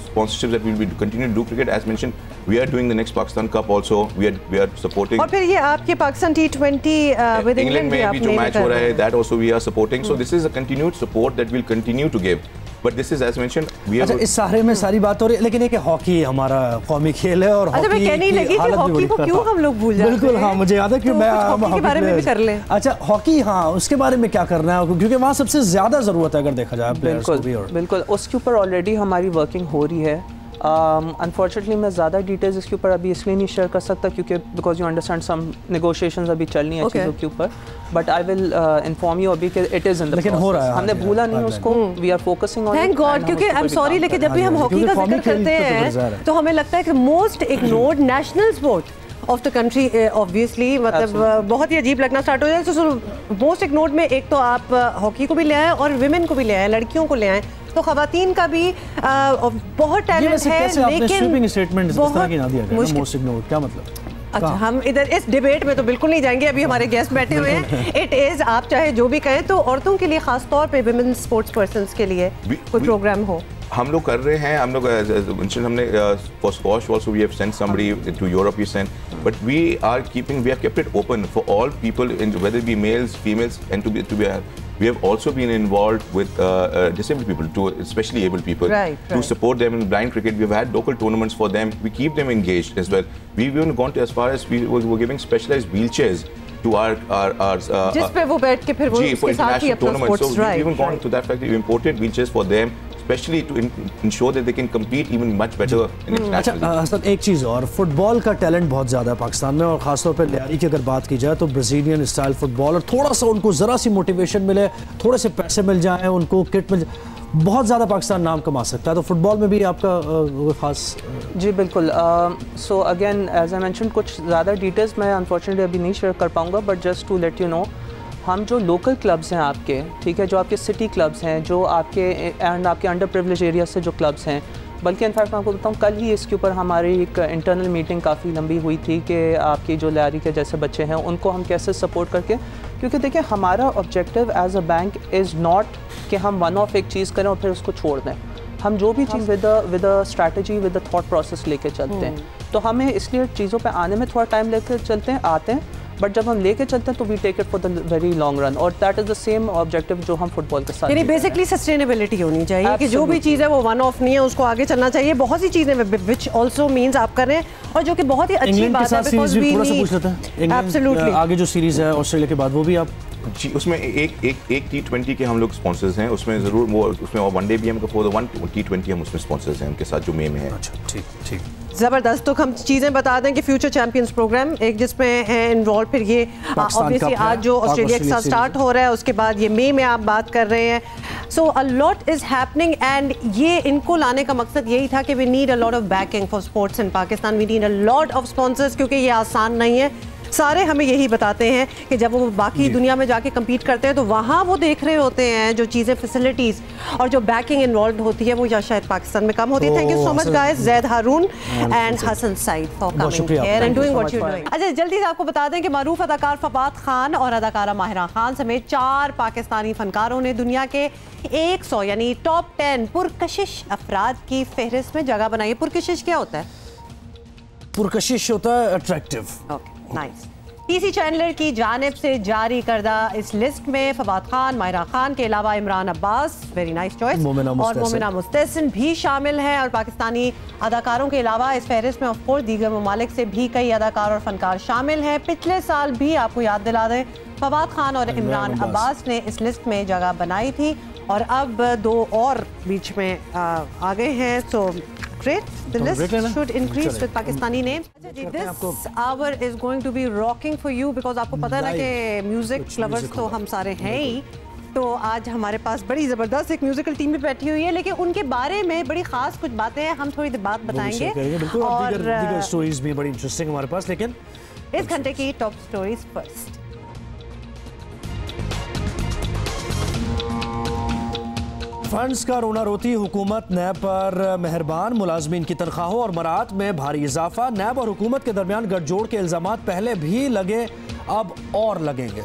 sponsorships that we will continue to do cricket. As mentioned, we are doing the next Pakistan Cup also. We are supporting. और फिर ये आपके Pakistan T20 with England में भी जो match हो रहा है that also we are supporting. So this is a continued support that we'll continue to give. But this is as mentioned we are. अच्छा, इस सारे में सारी बात हो रही है, लेकिन एक हॉकी हमारा कौमी खेल है और हॉकी की हॉकी को क्यों हम लोग भूल जाते हैं? बिल्कुल, हाँ, मुझे याद है कि तो मैं हॉकी के बारे में भी कर लें. अच्छा, हॉकी, हाँ, उसके बारे में क्या करना है क्योंकि वहाँ सबसे ज़्यादा ज़रूरत है अगर देखा जाए प्लेयर्स को भी. और बिल्कुल उसके ऊपर ऑलरेडी हमारी वर्किंग हो रही है. अनफॉर्चुनेटली मैं ज़्यादा डिटेल्स इसके ऊपर अभी इसलिए नहीं शेयर कर सकता क्योंकि because you understand some negotiations अभी चल रही हैं चीज़ों के ऊपर, but I will inform you अभी कि इट इज़ इन द लेकिन हो रहा है, हमने भूला नहीं उसको. We are focusing on thank God, क्योंकि आई एम सॉरी लेकिन जब भी हम हॉकी का जिक्र करते हैं तो हमें लगता है कि most ignored national sport of the country obviously, मतलब बहुत ही अजीब लगना स्टार्ट हो जाए. तो मोस्ट इग्नोर्ड में एक तो आप हॉकी को भी ले आए और विमेन को भी ले आए, लड़कियों को ले आए, तो खवातीन का भी बहुत टैलेंट है. लेकिन स्टेटमेंट इस तरह की ना दिया गया, मोस्ट इग्नोर्ड क्या मतलब? अच्छा, हम इधर इस डिबेट में तो बिल्कुल नहीं जाएंगे, अभी हमारे गेस्ट बैठे हुए हैं। इट इज, आप चाहे जो भी कहें, तो औरतों के लिए खास तौर पे विमेन स्पोर्ट्स पर्संस के लिए कोई प्रोग्राम हो? हम लोग कर रहे हैं, हम लोग हमने for squash also we have sent somebody to Europe, we sent, but we are kept it open for all people, whether it be males, females, and to be we have also been involved with disabled people, especially able people, to support them in blind cricket. We've had local tournaments for them. We keep them engaged as well. We've even gone to as far as we were giving specialized wheelchairs to our जिस पे वो बैठ के फिर वो उसके साथ ही अपना sports, so we've even gone to that fact that we imported wheelchairs for them, especially to ensure that they can compete even much better in international. अच्छा हसन, एक चीज़ और, फुटबॉल का टैलेंट बहुत ज़्यादा है पाकिस्तान में, और ख़ासतौर पर लियारी की अगर बात की जाए तो ब्राज़ीलियन स्टाइल फुटबॉल, और थोड़ा सा उनको ज़रा सी मोटिवेशन मिले, थोड़े से पैसे मिल जाएँ, उनको किट मिल जाए, बहुत ज़्यादा पाकिस्तान नाम कमा सकता है। तो फुटबॉल में भी आपका ख़ास? जी बिल्कुल। So again as I mention, कुछ ज़्यादा डिटेल्स मैं अनफॉर्चुनेटली अभी नहीं शेयर कर पाऊँगा, but just to let you know, हम जो लोकल क्लब्स हैं आपके, ठीक है, जो आपके सिटी क्लब्स हैं, जो आपके एंड आपके अंडर प्रिविलेज एरिया से जो क्लब्स हैं, बल्कि इनफैक्ट मैं आपको बताऊँ, कल ही इसके ऊपर हमारी एक इंटरनल मीटिंग काफ़ी लंबी हुई थी कि आपकी जो लियारी के जैसे बच्चे हैं उनको हम कैसे सपोर्ट करके, क्योंकि देखिए हमारा objective as a bank is not कि हम वन ऑफ एक चीज़ करें और फिर उसको छोड़ दें। हम जो भी चीज़ with a strategy, with a thought process लेके चलते हैं, तो हमें इसलिए चीज़ों पे आने में थोड़ा टाइम लेकर चलते हैं, आते हैं, बट जब हम लेके चलते हैं तो we take it for the very long run, और that is the same objective जो हम फुटबॉल के साथ, यानी बेसिकली सस्टेनेबिलिटी होनी चाहिए कि जो भी चीज़ है वो वन ऑफ नहीं है, उसको आगे चलना चाहिए। बहुत सी चीज़ें विच ऑल्सो मीन्स आप कर रहे हैं, और जो कि बहुत ही अच्छी बात है, बिकॉज़ वी नीड एब्सोल्युटली आगे जो सीरीज़ है ऑस्ट्रेलिया के बाद, वो भी आप जी, उसमें एक T20 के हम लोग स्पॉन्सर्स हैं, उसमें ज़रूर वो, उसमें वनडे भी हमको फॉर वन T20 हम उसमें स्पॉन्सर्स हैं उनके साथ जो में है। अच्छा, ठीक ठीक, ज़बरदस्त। तो हम चीज़ें बता दें कि फ्यूचर चैंपियंस प्रोग्राम एक जिसमें है इन्वॉल्व, फिर ये ऑब्वियसली आज जो ऑस्ट्रेलिया के साथ स्टार्ट हो रहा है, उसके बाद ये मई में आप बात कर रहे हैं। So a lot is happening, and ये इनको लाने का मकसद यही था कि we need a lot of backing for sports in Pakistan, we need a lot of sponsors, क्योंकि ये आसान नहीं है। सारे हमें यही बताते हैं कि जब वो बाकी दुनिया में जाके कम्पीट करते हैं तो वहाँ वो देख रहे होते हैं जो चीज़ें, फैसिलिटीज़ और जो बैकिंग इन्वॉल्व होती है, वो या शायद पाकिस्तान में कम होती है। Thank you so much guys, Zaid Haroon and Hasan Saeed for coming here and doing what you doing. अच्छा, जल्दी से आपको बता दें कि मारूफ अदाकार फवाद खान और अदाकारा माहिरा खान समेत 4 पाकिस्तानी फनकारों ने दुनिया के 100 यानी टॉप 10 पुरकशिश अफराद की फहरिस्त में जगह बनाई है। पुरकशिश क्या होता है? पुरकशिश होता है अट्रैक्टिव। Okay, nice. टीसी चैनलर की जानिब से जारी करदा इस लिस्ट में फवाद खान, माहिरा खान के अलावा Imran Abbas, very nice choice, और मोमिना मुस्तहसिन भी शामिल हैं। और पाकिस्तानी अदाकारों के अलावा इस फहरिस्त में ऑफ कोर्स दीगर ममालिक से भी कई अदाकार और फनकार शामिल हैं। पिछले साल भी आपको याद दिला दें, फवाद खान और इमरान अब्बास ने इस लिस्ट में जगह बनाई थी, और अब 2 और बीच में आ गए हैं। सो great, the list should increase with Pakistani names. This hour is going to be rocking for you because आपको पता है ना कि म्यूजिक लवर्स तो हम सारे हैं ही। तो आज हमारे पास बड़ी ज़बरदस्त एक म्यूजिकल टीम भी बैठी हुई है, लेकिन उनके बारे में बड़ी खास कुछ बातें हैं, हम थोड़ी देर बाद बताएंगे, और दीगर स्टोरीज भी बड़ी इंटरेस्टिंग हमारे पास। लेकिन इस घंटे की टॉप स्टोरीज फर्स्ट। फंड्स का रोना रोती हुकूमत, नैब पर मेहरबान, मुलाजमीन की तनख्वाहों और मराहत में भारी इजाफा। नैब और हुकूमत के दरमियान गठजोड़ के इल्जामात पहले भी लगे, अब और लगेंगे।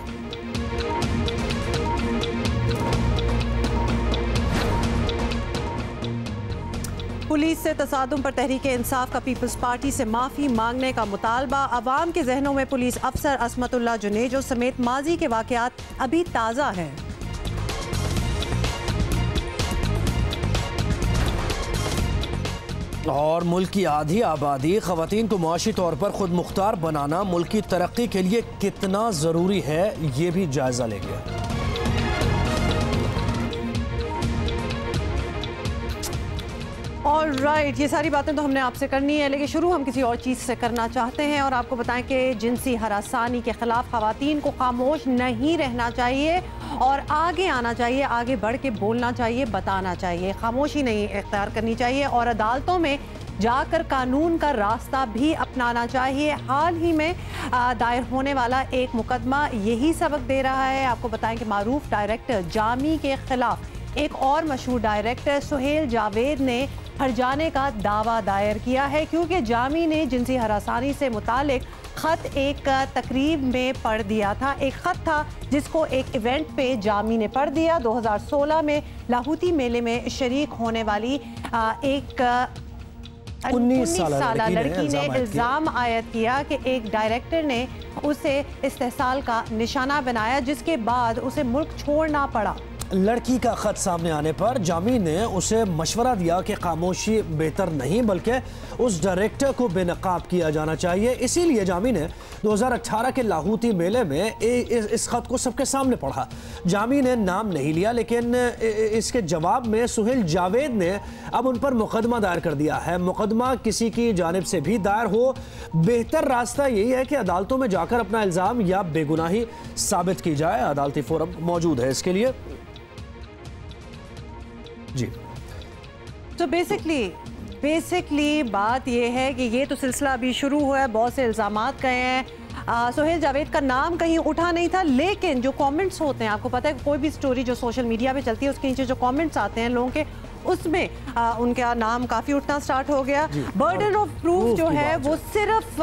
पुलिस से तसादुम पर तहरीक इंसाफ का पीपल्स पार्टी से माफ़ी मांगने का मुतालबा। अवाम के जहनों में पुलिस अफसर असमतुल्लाह जुनेजो समेत माजी के वाक़यात अभी ताज़ा हैं। और मुल्क की आधी आबादी ख़वातीन को मुआशी तौर पर खुद मुख्तार बनाना मुल्क की तरक्की के लिए कितना ज़रूरी है, ये भी जायज़ा लेंगे। ऑलराइट, ये सारी बातें तो हमने आपसे करनी है, लेकिन शुरू हम किसी और चीज़ से करना चाहते हैं और आपको बताएं कि जिनसी हरासानी के खिलाफ ख़वातीन को खामोश नहीं रहना चाहिए और आगे आना चाहिए, आगे बढ़ के बोलना चाहिए, बताना चाहिए, खामोशी नहीं इख्तियार करनी चाहिए और अदालतों में जाकर कानून का रास्ता भी अपनाना चाहिए। हाल ही में दायर होने वाला एक मुकदमा यही सबक दे रहा है। आपको बताएं कि मारूफ डायरेक्टर जामी के खिलाफ एक और मशहूर डायरेक्टर सुहेल जावेद ने हट जाने का दावा दायर किया है, क्योंकि जामी ने जिनसी हरासानी से मुतालिक खत एक तकरीब में पढ़ दिया था। एक खत था जिसको एक इवेंट पे जामी ने पढ़ दिया। 2016 में लाहौती मेले में शरीक होने वाली एक 19 साल लड़की ने इल्ज़ाम आयद किया कि एक डायरेक्टर ने उसे इस्तेहसाल का निशाना बनाया, जिसके बाद उसे मुल्क छोड़ना पड़ा। लड़की का खत सामने आने पर जामी ने उसे मशवरा दिया कि खामोशी बेहतर नहीं बल्कि उस डायरेक्टर को बेनकाब किया जाना चाहिए। इसीलिए जामी ने 2018 के लाहौती मेले में इस खत को सबके सामने पढ़ा। जामी ने नाम नहीं लिया, लेकिन इसके जवाब में सुहेल जावेद ने अब उन पर मुकदमा दायर कर दिया है। मुकदमा किसी की जानिब से भी दायर हो, बेहतर रास्ता यही है कि अदालतों में जाकर अपना इल्ज़ाम या बेगुनाही साबित की जाए। अदालती फोरम मौजूद है इसके लिए जी। तो बेसिकली बात यह है कि ये तो सिलसिला अभी शुरू हुआ है, बहुत से इल्ज़ामात गए हैं। सुहेल जावेद का नाम कहीं उठा नहीं था, लेकिन जो कमेंट्स होते हैं, आपको पता है कोई भी स्टोरी जो सोशल मीडिया पे चलती है उसके नीचे जो कमेंट्स आते हैं लोगों के, उसमें उनका नाम काफ़ी उठना स्टार्ट हो गया। बर्डन ऑफ प्रूफ जो है वो सिर्फ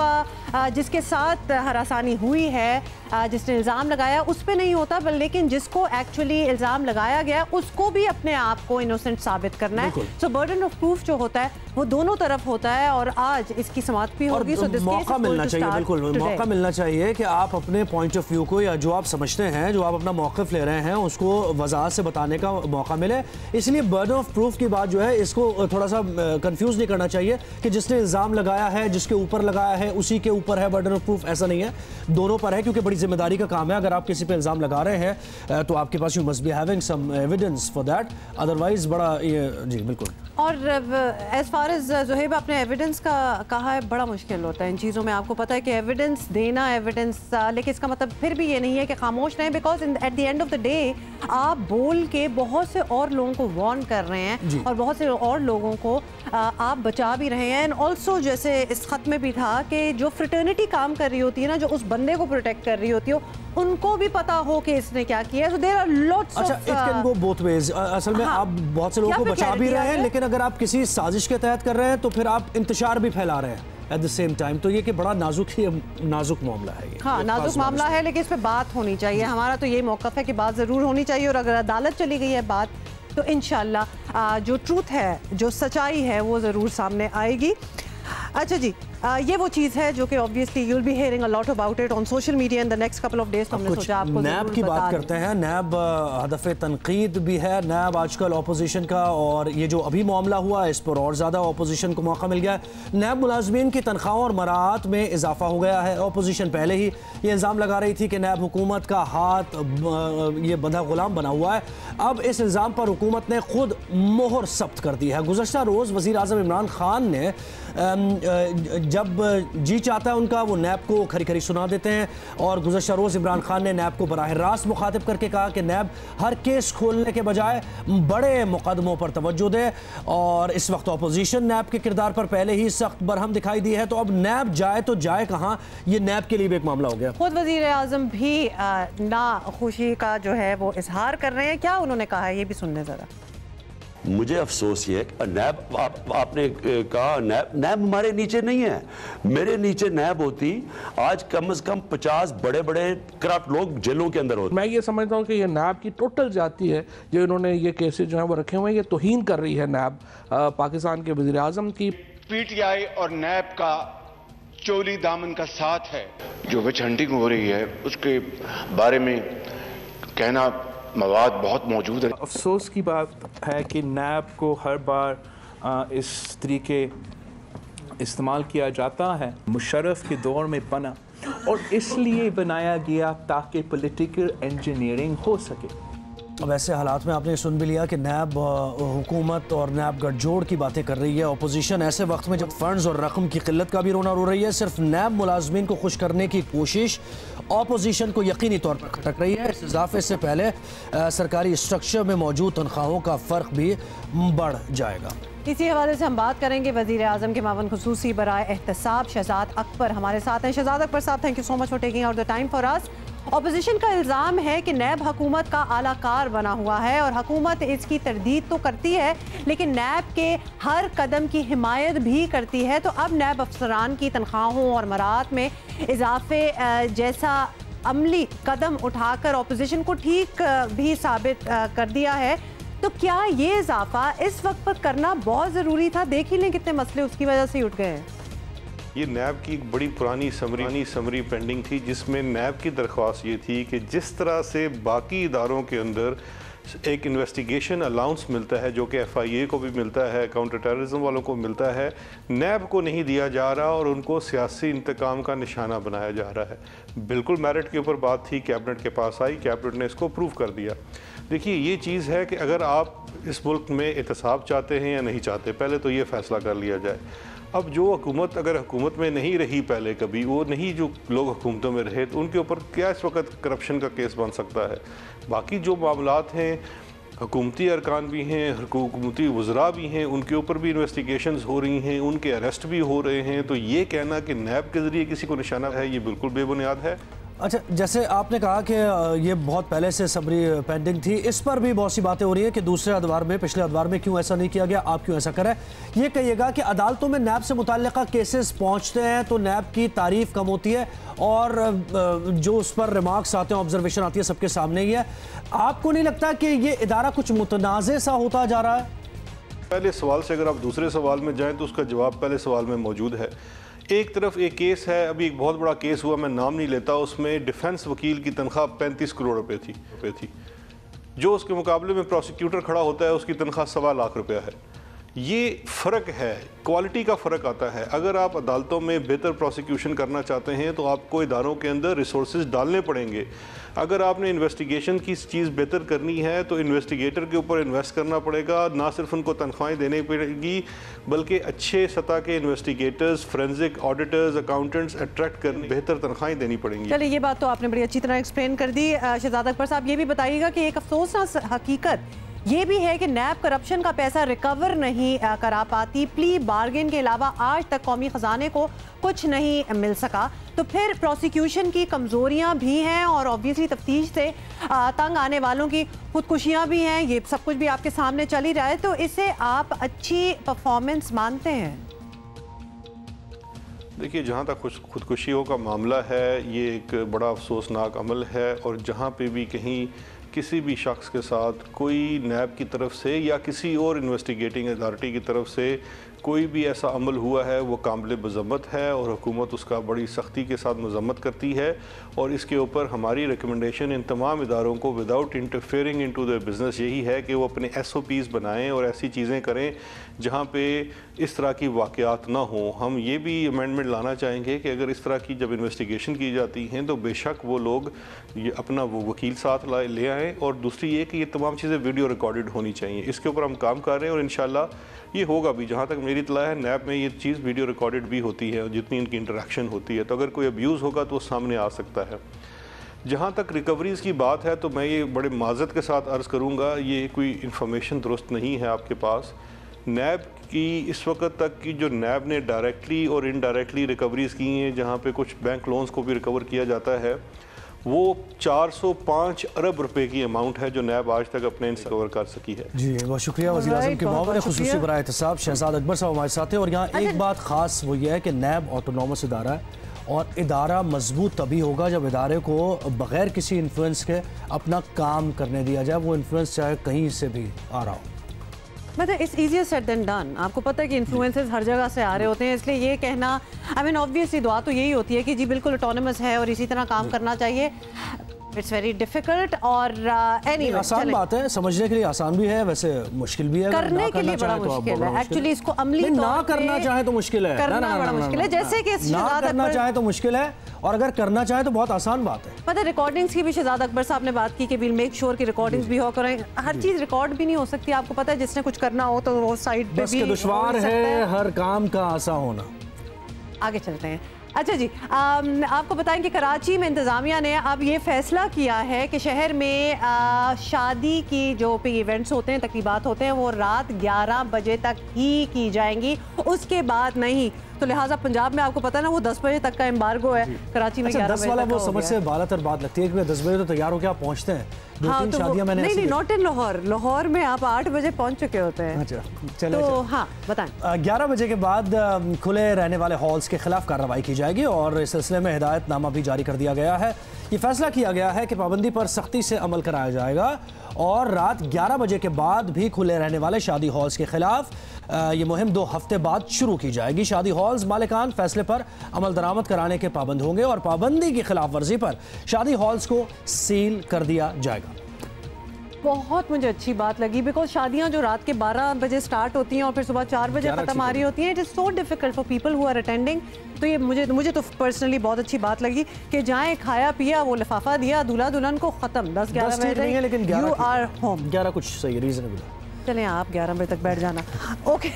जिसके साथ हरासानी हुई है, जिसने इल्ज़ाम लगाया उस पर नहीं होता, लेकिन जिसको एक्चुअली इल्ज़ाम लगाया गया उसको भी अपने आप को इनोसेंट साबित करना है। सो बर्डन ऑफ प्रूफ जो होता है वो दोनों तरफ होता है, और आज इसकी समाअत भी होगी। सो मौका मिलना चाहिए, बिल्कुल मौका मिलना चाहिए कि आप अपने पॉइंट ऑफ व्यू को, या जो आप समझते हैं, जो आप अपना मौक़िफ़ ले रहे हैं, उसको वज़ाहत से बताने का मौका मिले। इसलिए बर्डन ऑफ प्रूफ की बात जो है इसको थोड़ा सा कंफ्यूज नहीं करना चाहिए कि जिसने इल्ज़ाम लगाया है, जिसके ऊपर लगाया है, उसी के ऊपर है बर्डन ऑफ प्रूफ। ऐसा नहीं है, दोनों पर है, क्योंकि बड़ी जिम्मेदारी का काम है। अगर आप किसी पे इल्ज़ाम लगा रहे हैं तो आपके पास you must be having some evidence for that, otherwise बड़ा ये जी बिल्कुल। और एज फार एज ज़ुहैब आपने एविडेंस का कहा है, बड़ा मुश्किल होता है इन चीज़ों में। आपको पता है कि एविडेंस देना लेकिन इसका मतलब फिर भी ये नहीं है कि खामोश रहें, because at the end of the day आप बोल के बहुत से और लोगों को वार्न कर रहे हैं और बहुत से और लोगों को आप बचा भी रहे हैं। एंड ऑल्सो जैसे इस खत में भी था कि जो फ्रेटर्निटी काम कर रही होती है ना, जो उस बंदे को प्रोटेक्ट कर रही होती है, उनको भी पता हो कि इसने क्या किया। So there are lots of it can go both ways. असल में आप बहुत से लोगों को बचा भी रहे हैं, लेकिन अगर आप किसी साजिश के तहत कर रहे हैं तो फिर आप इंतशार भी फैला रहे हैं एट द सेम टाइम। तो ये कि बड़ा नाजुक मामला है ये। हाँ, नाजुक मामला है, लेकिन इस पे बात होनी चाहिए। हमारा तो ये मौक़िफ़ है कि बात ज़रूर होनी चाहिए, और अगर अदालत चली गई है बात तो इंशाल्लाह जो ट्रूथ है, जो सच्चाई है, वो ज़रूर सामने आएगी। अच्छा जी, ये वो चीज़ है जो कि obviously you will be hearing a lot about it on social media in the next couple of days. तो हमने सोचा आपको नैब की बात करते हैं। नैब हदफ तनकीद भी है, नैब आजकल ऑपोजिशन का, और ये जो अभी मामला हुआ इस पर और ज़्यादा ऑपोजिशन को मौका मिल गया है। नैब मुलाजमीन की तनख्वाहों और मराहत में इजाफा हो गया है। ऑपोजिशन पहले ही ये इल्ज़ाम लगा रही थी कि नैब हुकूमत का हाथ ये बंधा गुलाम बना हुआ है। अब इस इल्ज़ाम पर हुकूमत ने खुद मोहर सब्त कर दी है। गुज़श्ता रोज़ वज़ीर आज़म इमरान खान ने जब जी चाहता है उनका, वो नैब को खरी खरी सुना देते हैं, और गुज़श्ता रोज़ इमरान खान ने नैब को बराह रास्त मुखातिब करके कहा कि नैब हर केस खोलने के बजाय बड़े मुकदमों पर तवज्जो दे। और इस वक्त अपोजिशन नैब के किरदार पर पहले ही सख्त बरहम दिखाई दी है, तो अब नैब जाए तो जाए कहाँ, ये नैब के लिए भी एक मामला हो गया। खुद वज़ीर आज़म भी ना खुशी का जो है वो इजहार कर रहे हैं। क्या उन्होंने कहा है, ये भी सुनने ज़रा। मुझे अफसोस ये है कि नैब आपने कहा नैब हमारे नीचे नहीं है। मेरे नीचे नैब होती, आज कम से कम 50 बड़े बड़े करप्ट लोग जेलों के अंदर होते। मैं ये समझता हूँ कि ये नैब की टोटल जाती है, जो इन्होंने ये केसेस जो हैं वो रखे हुए हैं, ये तौहीन कर रही है नैब पाकिस्तान के वज़ीर आज़म की। पीटीआई और नैब का चोली दामन का साथ है। जो विच हंटिंग हो रही है उसके बारे में कहना मवाद बहुत मौजूद है। अफसोस की बात है कि नैब को हर बार इस तरीके इस्तेमाल किया जाता है। मुशर्रफ के दौर में बना और इसलिए बनाया गया ताकि पॉलिटिकल इंजीनियरिंग हो सके। अब ऐसे हालात में आपने सुन भी लिया कि नैब हुकूमत और नैब गठजोड़ की बातें कर रही है अपोजिशन, ऐसे वक्त में जब फंड्स और रकम की किल्लत का भी रोना रो रही है। सिर्फ नैब मुलाजमीन को खुश करने की कोशिश अपोजिशन को यकीनी तौर पर खटक रही है। इस इजाफे से पहले सरकारी स्ट्रक्चर में मौजूद तनख्वाहों का फ़र्क भी बढ़ जाएगा। इसी हवाले से हम बात करेंगे वज़ीर आज़म के मावन खुसूसी बराए एहतसाब शहजाद अकबर हमारे साथ हैं। शहजाद अकबर साहब, thank you so much for taking out the time for us. Opposition का इल्ज़ाम है कि नैब हुकूमत का आलाकार बना हुआ है और हुकूमत इसकी तरदीद तो करती है लेकिन नैब के हर कदम की हिमायत भी करती है। तो अब नैब अफसरान की तनख्वाहों और मराहत में इजाफे जैसा अमली कदम उठाकर अपोजिशन को ठीक भी साबित कर दिया है। तो क्या ये इजाफा इस वक्त पर करना बहुत ज़रूरी था? देख ही लें कितने मसले उसकी वजह से उठ गए हैं। ये नैब की एक बड़ी पुरानी समरी पेंडिंग थी, जिसमें नैब की दरख्वास्त ये थी कि जिस तरह से बाकी इदारों के अंदर एक इन्वेस्टिगेशन अलाउंस मिलता है जो कि FIA को भी मिलता है, काउंटर टेररिज्म वालों को मिलता है, नैब को नहीं दिया जा रहा और उनको सियासी इंतकाम का निशाना बनाया जा रहा है। बिल्कुल मेरिट के ऊपर बात थी, कैबिनेट के पास आई, कैबिनेट ने इसको अप्रूव कर दिया। देखिए ये चीज़ है कि अगर आप इस मुल्क में एहतसाब चाहते हैं या नहीं चाहते, पहले तो ये फ़ैसला कर लिया जाए। अब जो हुकूमत अगर हुकूमत में नहीं रही पहले कभी, वो नहीं जो लोग हुकूमतों में रहे, तो उनके ऊपर क्या इस वक्त करप्शन का केस बन सकता है। बाकी जो मामलात हैं, हुकूमती अरकान भी हैं, हुकूमती वज़रा भी हैं, उनके ऊपर भी इन्वेस्टिगेशंस हो रही हैं, उनके अरेस्ट भी हो रहे हैं। तो ये कहना कि नैब के ज़रिए किसी को निशाना है, ये बिल्कुल बेबुनियाद है। अच्छा, जैसे आपने कहा कि ये बहुत पहले से समरी पेंडिंग थी, इस पर भी बहुत सी बातें हो रही हैं कि दूसरे अदवार में, पिछले अदवार में क्यों ऐसा नहीं किया गया, आप क्यों ऐसा करें। ये कहिएगा कि अदालतों में नैब से मुताल्लिका केसेस पहुंचते हैं तो नैब की तारीफ कम होती है और जो उस पर रिमार्क्स आते हैं, ऑब्जर्वेशन आती है, सबके सामने ही है। आपको नहीं लगता कि ये इदारा कुछ मुतनाज़े सा होता जा रहा है? पहले सवाल से अगर आप दूसरे सवाल में जाएँ तो उसका जवाब पहले सवाल में मौजूद है। एक तरफ एक केस है, अभी एक बहुत बड़ा केस हुआ, मैं नाम नहीं लेता, उसमें डिफेंस वकील की तनख्वाह 35 करोड़ रुपए थी। जो उसके मुकाबले में प्रोसिक्यूटर खड़ा होता है उसकी तनख्वाह 1.25 लाख रुपया है। ये फ़र्क है, क्वालिटी का फ़र्क आता है। अगर आप अदालतों में बेहतर प्रोसिक्यूशन करना चाहते हैं तो आपको इदारों के अंदर रिसोर्सेज डालने पड़ेंगे। अगर आपने इन्वेस्टिगेशन की चीज़ बेहतर करनी है तो इन्वेस्टिगेटर के ऊपर इन्वेस्ट करना पड़ेगा, ना सिर्फ उनको तनख्वाहें देनी पड़ेगी बल्कि अच्छे सतह के investigators, forensic auditors, accountants attract करने बेहतर तनख्वाहें देनी पड़ेंगी। चलिए, ये बात तो आपने बड़ी अच्छी तरह एक्सप्लेन कर दी। शहजाद अकबर साहब, ये भी बताइएगा कि एक अफसोसनाक हकीकत ये भी है कि नैब करप्शन का पैसा रिकवर नहीं करा पाती। प्ली बार्गेन के अलावा आज तक कौमी खजाने को कुछ नहीं मिल सका। तो फिर प्रोसिक्यूशन की कमज़ोरियां भी हैं और ऑब्वियसली तफ्तीश से तंग आने वालों की खुदकुशियां भी हैं। ये सब कुछ भी आपके सामने चल ही रहा है, तो इसे आप अच्छी परफॉर्मेंस मानते हैं? देखिए, जहाँ तक खुदकुशियों का मामला है, ये एक बड़ा अफसोसनाक अमल है और जहाँ पे भी कहीं किसी भी शख्स के साथ कोई नैब की तरफ से या किसी और इन्वेस्टिगेटिंग अथॉरिटी की तरफ से कोई भी ऐसा अमल हुआ है, वो काबिल मज़म्मत है और हुकूमत उसका बड़ी सख्ती के साथ मज़म्मत करती है। और इसके ऊपर हमारी रिकमेंडेशन इन तमाम इदारों को without interfering into the business यही है कि वो अपने SOPs बनाएं और ऐसी चीज़ें करें जहाँ पे इस तरह की वाक़यात ना हों। हम ये भी अमेंडमेंट लाना चाहेंगे कि अगर इस तरह की जब इन्वेस्टिगेशन की जाती हैं तो बेशक वो लोग ये अपना वो वकील साथ ले आएँ, और दूसरी ये कि ये तमाम चीज़ें वीडियो रिकॉर्डेड होनी चाहिए। इसके ऊपर हम काम कर रहे हैं और इंशाल्लाह ये होगा भी। जहाँ तक मेरी इत्तला है, नैब में ये चीज़ वीडियो रिकॉर्डेड भी होती है और जितनी इनकी इंटरेक्शन होती है, तो अगर कोई अब्यूज़ होगा तो वो सामने आ सकता है। जहाँ तक रिकवरीज़ की बात है तो मैं ये बड़े माज़रत के साथ अर्ज़ करूँगा, ये कोई इन्फॉर्मेशन दुरुस्त नहीं है आपके पास। नैब की इस वक्त तक की जो नैब ने डायरेक्टली और इनडायरेक्टली रिकवरीज़ की हैं, जहाँ पे कुछ बैंक लोन्स को भी रिकवर किया जाता है, वो 405 अरब रुपए की अमाउंट है जो नैब आज तक अपने रिकवर कर सकी है। जी, बहुत शुक्रिया वज़ीर आज़म के मामले खुसूसी बराए एहतसाब शहजाद अकबर साहब हमारे साथ हैं। और यहाँ एक बात ख़ास वो ये है कि नैब ऑटोनॉमस इदारा है और इदारा मजबूत तभी होगा जब इदारे को बग़ैर किसी इन्फ्लुएंस के अपना काम करने दिया जाए, वो इन्फ्लुएंस चाहे कहीं से भी आ रहा हो। मतलब it's easier said than done. आपको पता है कि इन्फ्लुएंसेस हर जगह से आ रहे होते हैं, इसलिए ये कहना, आई मीन ऑब्वियसली दुआ तो यही होती है कि जी बिल्कुल ऑटोनमस है और इसी तरह काम करना चाहिए। इट्स वेरी डिफिकल्ट और anyway, आसान बात है, समझने के लिए आसान भी है, वैसे मुश्किल भी है, करने के लिए बड़ा मुश्किल है। एक्चुअली इसको अमली ना करना चाहे तो मुश्किल है, करना बड़ा मुश्किल है। जैसे कि ना करना चाहे तो मुश्किल है और अगर करना चाहे तो बहुत आसान बात है। पता है, रिकॉर्डिंग्स की भी शहजाद अकबर साहब ने बात की कि विल मेक श्योर की रिकॉर्डिंग्स भी हो करें। हर चीज रिकॉर्ड भी नहीं हो सकती, आपको पता है। जिसने कुछ करना हो तो वो साइड पे भी दुश्वार है हर काम का आसान होना। आगे चलते हैं। अच्छा जी, आपको बताएं कि कराची में इंतज़ामिया ने अब ये फ़ैसला किया है कि शहर में शादी की जो भी इवेंट्स होते हैं, तकरीबात होते हैं, वो रात 11 बजे तक ही की जाएंगी, उसके बाद नहीं। तो लिहाजा पंजाब में आपको पता है ना वो 10 बजे तक का एम्बार्गो है, कराची में 11 बजे वाला तक वो हो समझ गया से है। बात बात लगती है कि 10 बजे तो तैयार होकर आप पहुंचते हैं। हाँ, तो शादियां मैंने नहीं नॉट इन लाहौर, लाहौर में आप 8 बजे पहुंच चुके होते हैं। अच्छा चले तो हाँ बताएं। 11 बजे के बाद खुले रहने वाले हॉल्स के खिलाफ कार्रवाई की जाएगी और इस सिलसिले में हिदायतनामा भी जारी कर दिया गया है। ये फैसला किया गया है कि पाबंदी पर सख्ती से अमल कराया जाएगा और रात 11 बजे के बाद भी खुले रहने वाले शादी हॉल्स के खिलाफ ये मुहिम 2 हफ्ते बाद शुरू की जाएगी। शादी हॉल्स मालिकान फैसले पर अमल दरामद कराने के पाबंद होंगे और पाबंदी की खिलाफ वर्जी पर शादी हॉल्स को सील कर दिया जाएगा। बहुत मुझे अच्छी बात लगी बिकॉज शादियां जो रात के 12 बजे स्टार्ट होती हैं और फिर सुबह 4 बजे खत्म आ रही होती हैं, it is so difficult for people who are attending. तो ये मुझे तो पर्सनली बहुत अच्छी बात लगी कि जाएं, खाया पिया, वो लिफाफा दिया, दूल्हा दुल्हन को खत्म, 10-11 बजे लेकिन यू आर होम। 11 कुछ सही रीजनेबल। चलें आप 11 बजे तक बैठ जाना। Okay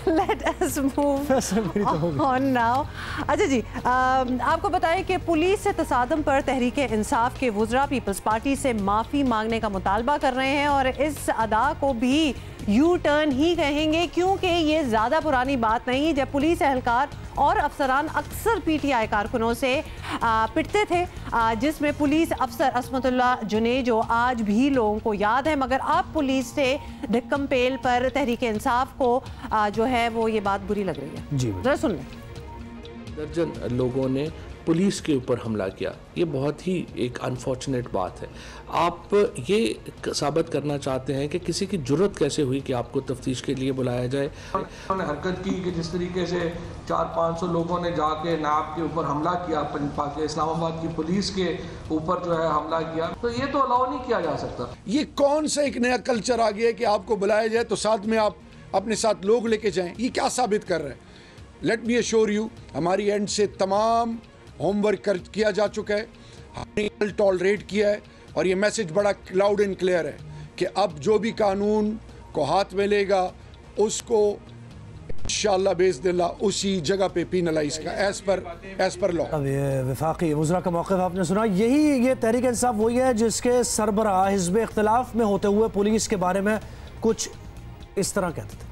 let us move on now. अच्छा जी, आपको बताएं कि पुलिस से तसादम पर तहरीक इंसाफ के वुज़रा पीपल्स पार्टी से माफ़ी मांगने का मुतालबा कर रहे हैं और इस अदा को भी यू टर्न ही कहेंगे क्योंकि ये ज़्यादा पुरानी बात नहीं जब पुलिस एहलकार और अफसरान अक्सर पीटीआई कारकुनों से पिटते थे, जिसमें पुलिस अफसर असमतुल्ला जुनेजो आज भी लोगों को याद है। मगर अब पुलिस से धिक्कम पेल पर तहरीक इंसाफ को जो है वो ये बात बुरी लग रही है। जी जरा सुन लें। दर्जन लोगों ने पुलिस के ऊपर हमला किया, ये बहुत ही एक अनफॉर्चुनेट बात है। आप ये साबित करना चाहते हैं कि किसी की जुर्रत कैसे हुई कि आपको तफ्तीश के लिए बुलाया जाए। उन्होंने हरकत की कि जिस तरीके से 400-500 लोगों ने जाके नाब के ऊपर हमला किया, इस्लामाबाद की पुलिस के ऊपर जो है हमला किया, तो ये तो अलाउ नहीं किया जा सकता। ये कौन सा एक नया कल्चर आ गया कि आपको बुलाया जाए तो साथ में आप अपने साथ लोग लेके जाएं? ये क्या साबित कर रहे हैं? लेट मी अश्योर यू, हमारी एंड से तमाम होमवर्क किया जा चुका है, हमने टॉलरेट किया है और ये मैसेज बड़ा लाउड एंड क्लियर है कि अब जो भी कानून को हाथ में लेगा उसको इंशाअल्लाह बेइज़्निल्लाह उसी जगह पे पीनलाइज का एज पर लॉ। अब ये वफाकी वज़रा का मौक़िफ़ आपने सुना, ये तहरीक इंसाफ वही है जिसके सरबराह हिज़्ब इख्तिलाफ में होते हुए पुलिस के बारे में कुछ इस तरह कहते थे।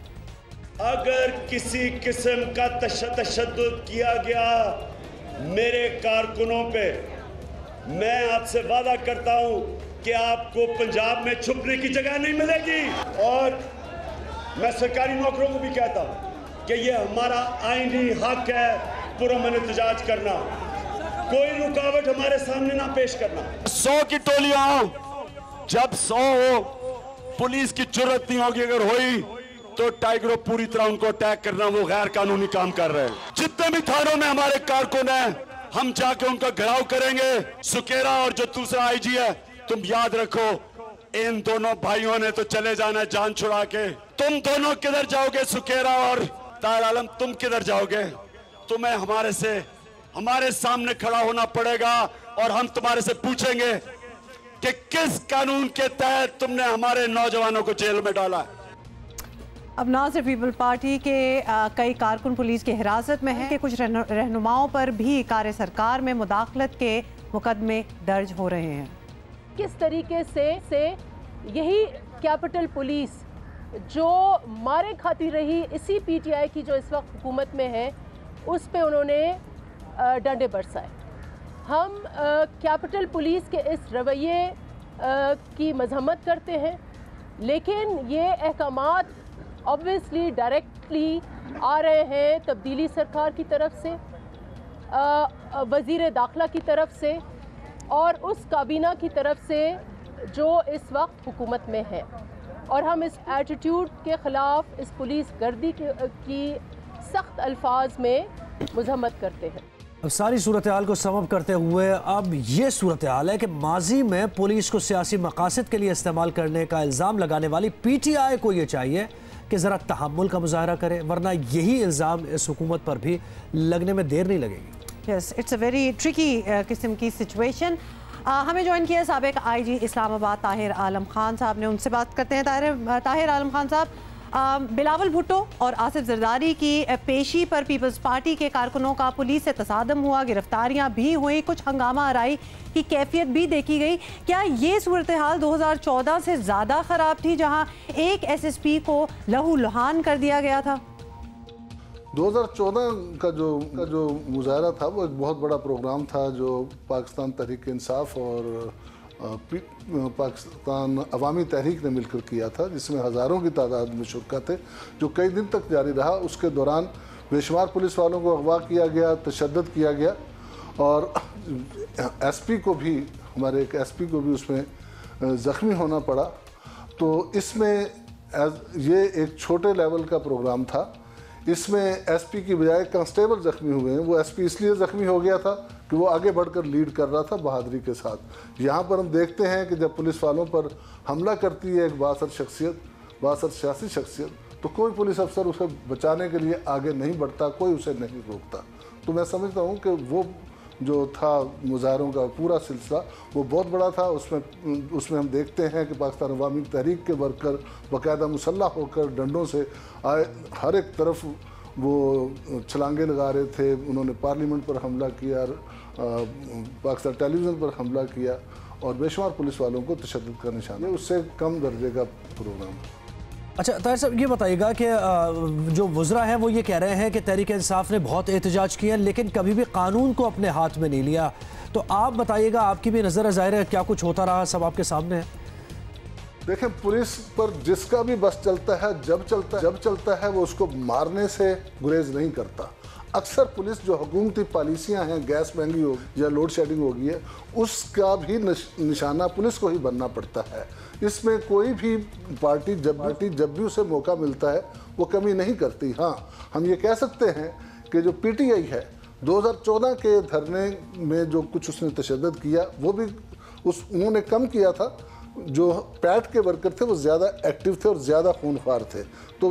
अगर किसी किस्म का तशद्दुद किया गया मेरे कारकुनों पे, मैं आपसे वादा करता हूं कि आपको पंजाब में छुपने की जगह नहीं मिलेगी। और मैं सरकारी नौकरों को भी कहता हूं कि ये हमारा आईनी हक है पुरअमन एहतजाज करना, कोई रुकावट हमारे सामने ना पेश करना। 100 की टोलियां हो, जब 100 हो, पुलिस की जरूरत नहीं होगी, अगर हुई तो टाइगरों पूरी तरह उनको अटैक करना, वो गैर कानूनी काम कर रहे हैं। जितने भी थानों में हमारे कारकुन हैं, हम जाके उनका घेराव करेंगे। सुकेरा और जो दूसरा आईजी है, तुम याद रखो इन दोनों भाइयों ने तो चले जाना जान छुड़ा के। तुम दोनों किधर जाओगे? सुकेरा और ताहिर आलम, तुम किधर जाओगे? तुम्हें हमारे सामने खड़ा होना पड़ेगा और हम तुम्हारे से पूछेंगे कि किस कानून के तहत तुमने हमारे नौजवानों को जेल में डाला है। अब ना सिर्फ पीपल पार्टी के कई कारकुन पुलिस की हिरासत में हैं कि कुछ रहनुमाओं पर भी कार्य सरकार में मुदाखलत के मुकदमे दर्ज हो रहे हैं। किस तरीके से यही कैपिटल पुलिस जो मारे खाती रही इसी पीटीआई की जो इस वक्त हुकूमत में है, उस पे उन्होंने डंडे बरसाए। हम कैपिटल पुलिस के इस रवैये की मजम्मत करते हैं, लेकिन ये अहकामात ऑब्वियसली डायरेक्टली आ रहे हैं तब्दीली सरकार की तरफ से, वज़ीर दाखिला की तरफ से और उस काबीना की तरफ से जो इस वक्त हुकूमत में है। और हम इस एटीट्यूड के ख़िलाफ़, इस पुलिस गर्दी की सख्त अल्फाज में मजम्मत करते हैं। अब सारी सूरत हाल को समअप करते हुए अब ये सूरत हाल है कि माजी में पुलिस को सियासी मकासद के लिए इस्तेमाल करने का इल्ज़ाम लगाने वाली पीटीआई को ये चाहिए कि ज़रा तहम्मुल का मुजाहरा करे, वरना यही इल्ज़ाम इस हुकूमत पर भी लगने में देर नहीं लगेगी। Yes, it's a very tricky किस्म की सिचुएशन। हमें ज्वाइन किया साबिक आईजी इस्लामाबाद ताहिर आलम खान साहब ने, उनसे बात करते हैं। ताहिर आलम खान साहब, बिलावल भुट्टो और आसिफ जरदारी की पेशी पर पीपल्स पार्टी के कारकुनों का पुलिस से तसादम हुआ, गिरफ्तारियां भी हुई, कुछ हंगामा आराई की कैफियत भी देखी गई। क्या ये सूरत हाल 2014 से ज़्यादा ख़राब थी जहां एक एसएसपी को लहू लुहान कर दिया गया था? 2014 का जो मुजाहरा था वो एक बहुत बड़ा प्रोग्राम था जो पाकिस्तान तहरीक इंसाफ और पाकिस्तान अवामी तहरीक ने मिलकर किया था, जिसमें हज़ारों की तादाद में शुरका थे, जो कई दिन तक जारी रहा। उसके दौरान बेशुमार पुलिस वालों को अगवा किया गया, तशद्दुद किया गया और एसपी को भी, हमारे एक एसपी को भी उसमें ज़ख्मी होना पड़ा। तो इसमें ये एक छोटे लेवल का प्रोग्राम था। इसमें एसपी की बजाय कांस्टेबल ज़ख्मी हुए हैं। वो एसपी इसलिए ज़ख्मी हो गया था कि वो आगे बढ़कर लीड कर रहा था बहादुरी के साथ। यहाँ पर हम देखते हैं कि जब पुलिस वालों पर हमला करती है एक बासर सियासी शख्सियत, तो कोई पुलिस अफसर उसे बचाने के लिए आगे नहीं बढ़ता, कोई उसे नहीं रोकता। तो मैं समझता हूँ कि वो जो था मुजाहरों का पूरा सिलसिला वो बहुत बड़ा था। उसमें हम देखते हैं कि पाकिस्तान अवामी तहरीक के वर्कर बाकायदा मुसल्लह होकर डंडों से आए, हर एक तरफ वो छलांगे लगा रहे थे। उन्होंने पार्लियामेंट पर हमला किया, पाकिस्तान टेलीविज़न पर हमला किया और बेशुमार पुलिस वालों को तशद्दुद का निशान है। उससे कम दर्जे का प्रोग्राम है। अच्छा ताहिर साहब, ये बताइएगा कि जो वज़रा हैं वो ये कह रहे हैं कि तहरीक इंसाफ ने बहुत एहतजाज किया लेकिन कभी भी कानून को अपने हाथ में नहीं लिया। तो आप बताइएगा, आपकी भी नज़र ज़ाहिर है क्या कुछ होता रहा, सब आपके सामने है। देखें, पुलिस पर जिसका भी बस चलता है, जब चलता है वो उसको मारने से गुरेज नहीं करता। अक्सर पुलिस जो हुकूमती पॉलिसियां हैं, गैस महंगी हो या लोड शेडिंग हो गई है, उसका भी निशाना पुलिस को ही बनना पड़ता है। इसमें कोई भी पार्टी जब भी उसे मौका मिलता है वो कमी नहीं करती। हाँ, हम ये कह सकते हैं कि जो पीटीआई है 2014 के धरने में जो कुछ उसने तशद्दुद किया वो भी उन्होंने कम किया था। जो पैट के वर्कर थे वो ज़्यादा एक्टिव थे और ज़्यादा खूनख्वार थे। तो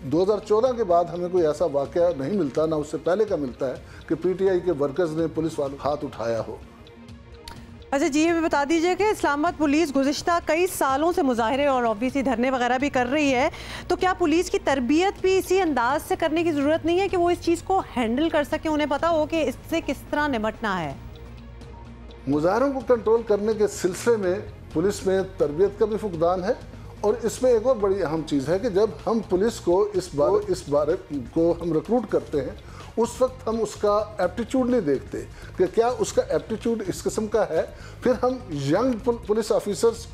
2014 के बाद हमें कोई ऐसा वाक़या नहीं मिलता, ना उससे पहले का मिलता है कि पीटीआई के वर्कर्स ने पुलिस वालों हाथ उठाया हो। अच्छा जी, ये भी बता दीजिए कि इस्लामाबाद पुलिस गुज़िश्ता कई सालों से मुजाहरे और ऑब्वियसली धरने वगैरह भी कर रही है, तो क्या पुलिस की तरबियत भी इसी अंदाज से करने की ज़रूरत नहीं है कि वो इस चीज़ को हैंडल कर सके, उन्हें पता हो कि इससे किस तरह निपटना है? मुजाहरों को कंट्रोल करने के सिलसिले में पुलिस में तरबियत का भी फुकदान है। और इसमें एक और बड़ी अहम चीज़ है कि जब हम पुलिस को इस बारे को हम रिक्रूट करते हैं, उस वक्त हम उसका एप्टीट्यूड नहीं देखते कि क्या उसका एप्टीट्यूड इस किस्म का है। फिर हम यंग पुलिस ऑफिसर्स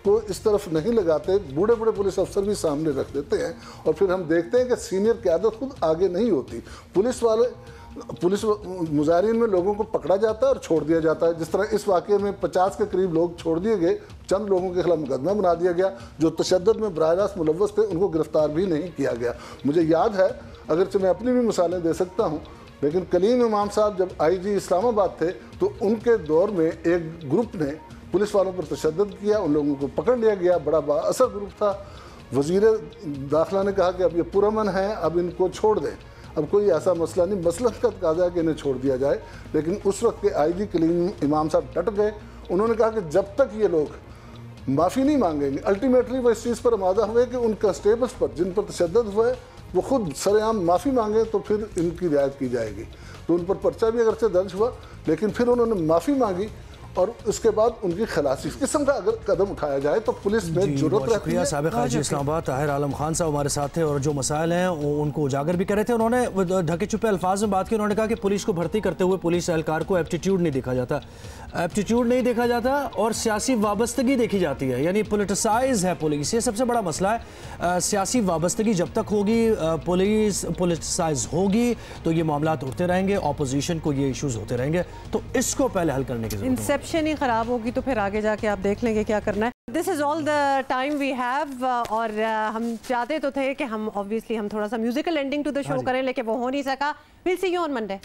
को इस तरफ नहीं लगाते, बूढ़े पुलिस अफसर भी सामने रख देते हैं और फिर हम देखते हैं कि सीनियर क़यादत खुद आगे नहीं होती। पुलिस मुजाहिरीन में लोगों को पकड़ा जाता है और छोड़ दिया जाता है। जिस तरह इस वाक़े में 50 के करीब लोग छोड़ दिए गए, चंद लोगों के खिलाफ मुकदमा बना दिया गया। जो तशद्दुद में बराह रास्त मुलव्वस थे उनको गिरफ्तार भी नहीं किया गया। मुझे याद है, अगरचे मैं अपनी भी मिसालें दे सकता हूँ, लेकिन कलीम इमाम साहब जब आईजी इस्लामाबाद थे तो उनके दौर में एक ग्रुप ने पुलिस वालों पर तशद्दुद किया, उन लोगों को पकड़ लिया गया। बड़ा बाअसर ग्रुप था। वज़ीर दाखिला ने कहा कि अब ये पुरअमन है, अब इनको छोड़ दें। अब कोई ऐसा मसला नहीं, मसलन का तकाज़ा है कि इन्हें छोड़ दिया जाए। लेकिन उस वक्त के आईजी कलीम इमाम साहब डट गए। उन्होंने कहा कि जब तक ये लोग माफ़ी नहीं मांगेंगे, अल्टीमेटली वो इस चीज़ पर आमादा हुए कि उन कांस्टेबल्स पर जिन पर तशद्दुद हुआ है वो खुद सरेआम माफ़ी मांगे तो फिर इनकी रियायत की जाएगी। तो उन पर पर्चा भी अगरचे दर्ज हुआ, लेकिन फिर उन्होंने माफ़ी मांगी और उसके बाद उनकी खलासी। इस किस्म का अगर कदम उठाया जाए तो पुलिस में जरूरत रहती है। साबिक़ ख़ारजी इस्लामाबाद ताहिर आलम खान साहब हमारे साथ थे और जो मसाइल हैं उनको उजागर भी कर रहे थे। उन्होंने ढके छुपे अल्फाज में बात की। उन्होंने कहा कि पुलिस को भर्ती करते हुए पुलिस एहलकार को एप्टीट्यूड नहीं देखा जाता, और सियासी वाबस्तगी देखी जाती है, यानी पोलिटिसाइज है पुलिस। ये सबसे बड़ा मसला है। सियासी वाबस्तगी जब तक होगी, पुलिस पोलिटिसाइज होगी तो ये मामला उठते रहेंगे, अपोजिशन को ये इशूज़ होते रहेंगे। तो इसको पहले हल करने की ज़रूरत है। ही खराब होगी तो फिर आगे जाके आप देख लेंगे क्या करना है। This is all the time we have. और हम चाहते तो थे कि हम ऑब्वियसली हम थोड़ा सा musical ending to the show करें, लेकिन वो हो नहीं सका। Will see you on Monday.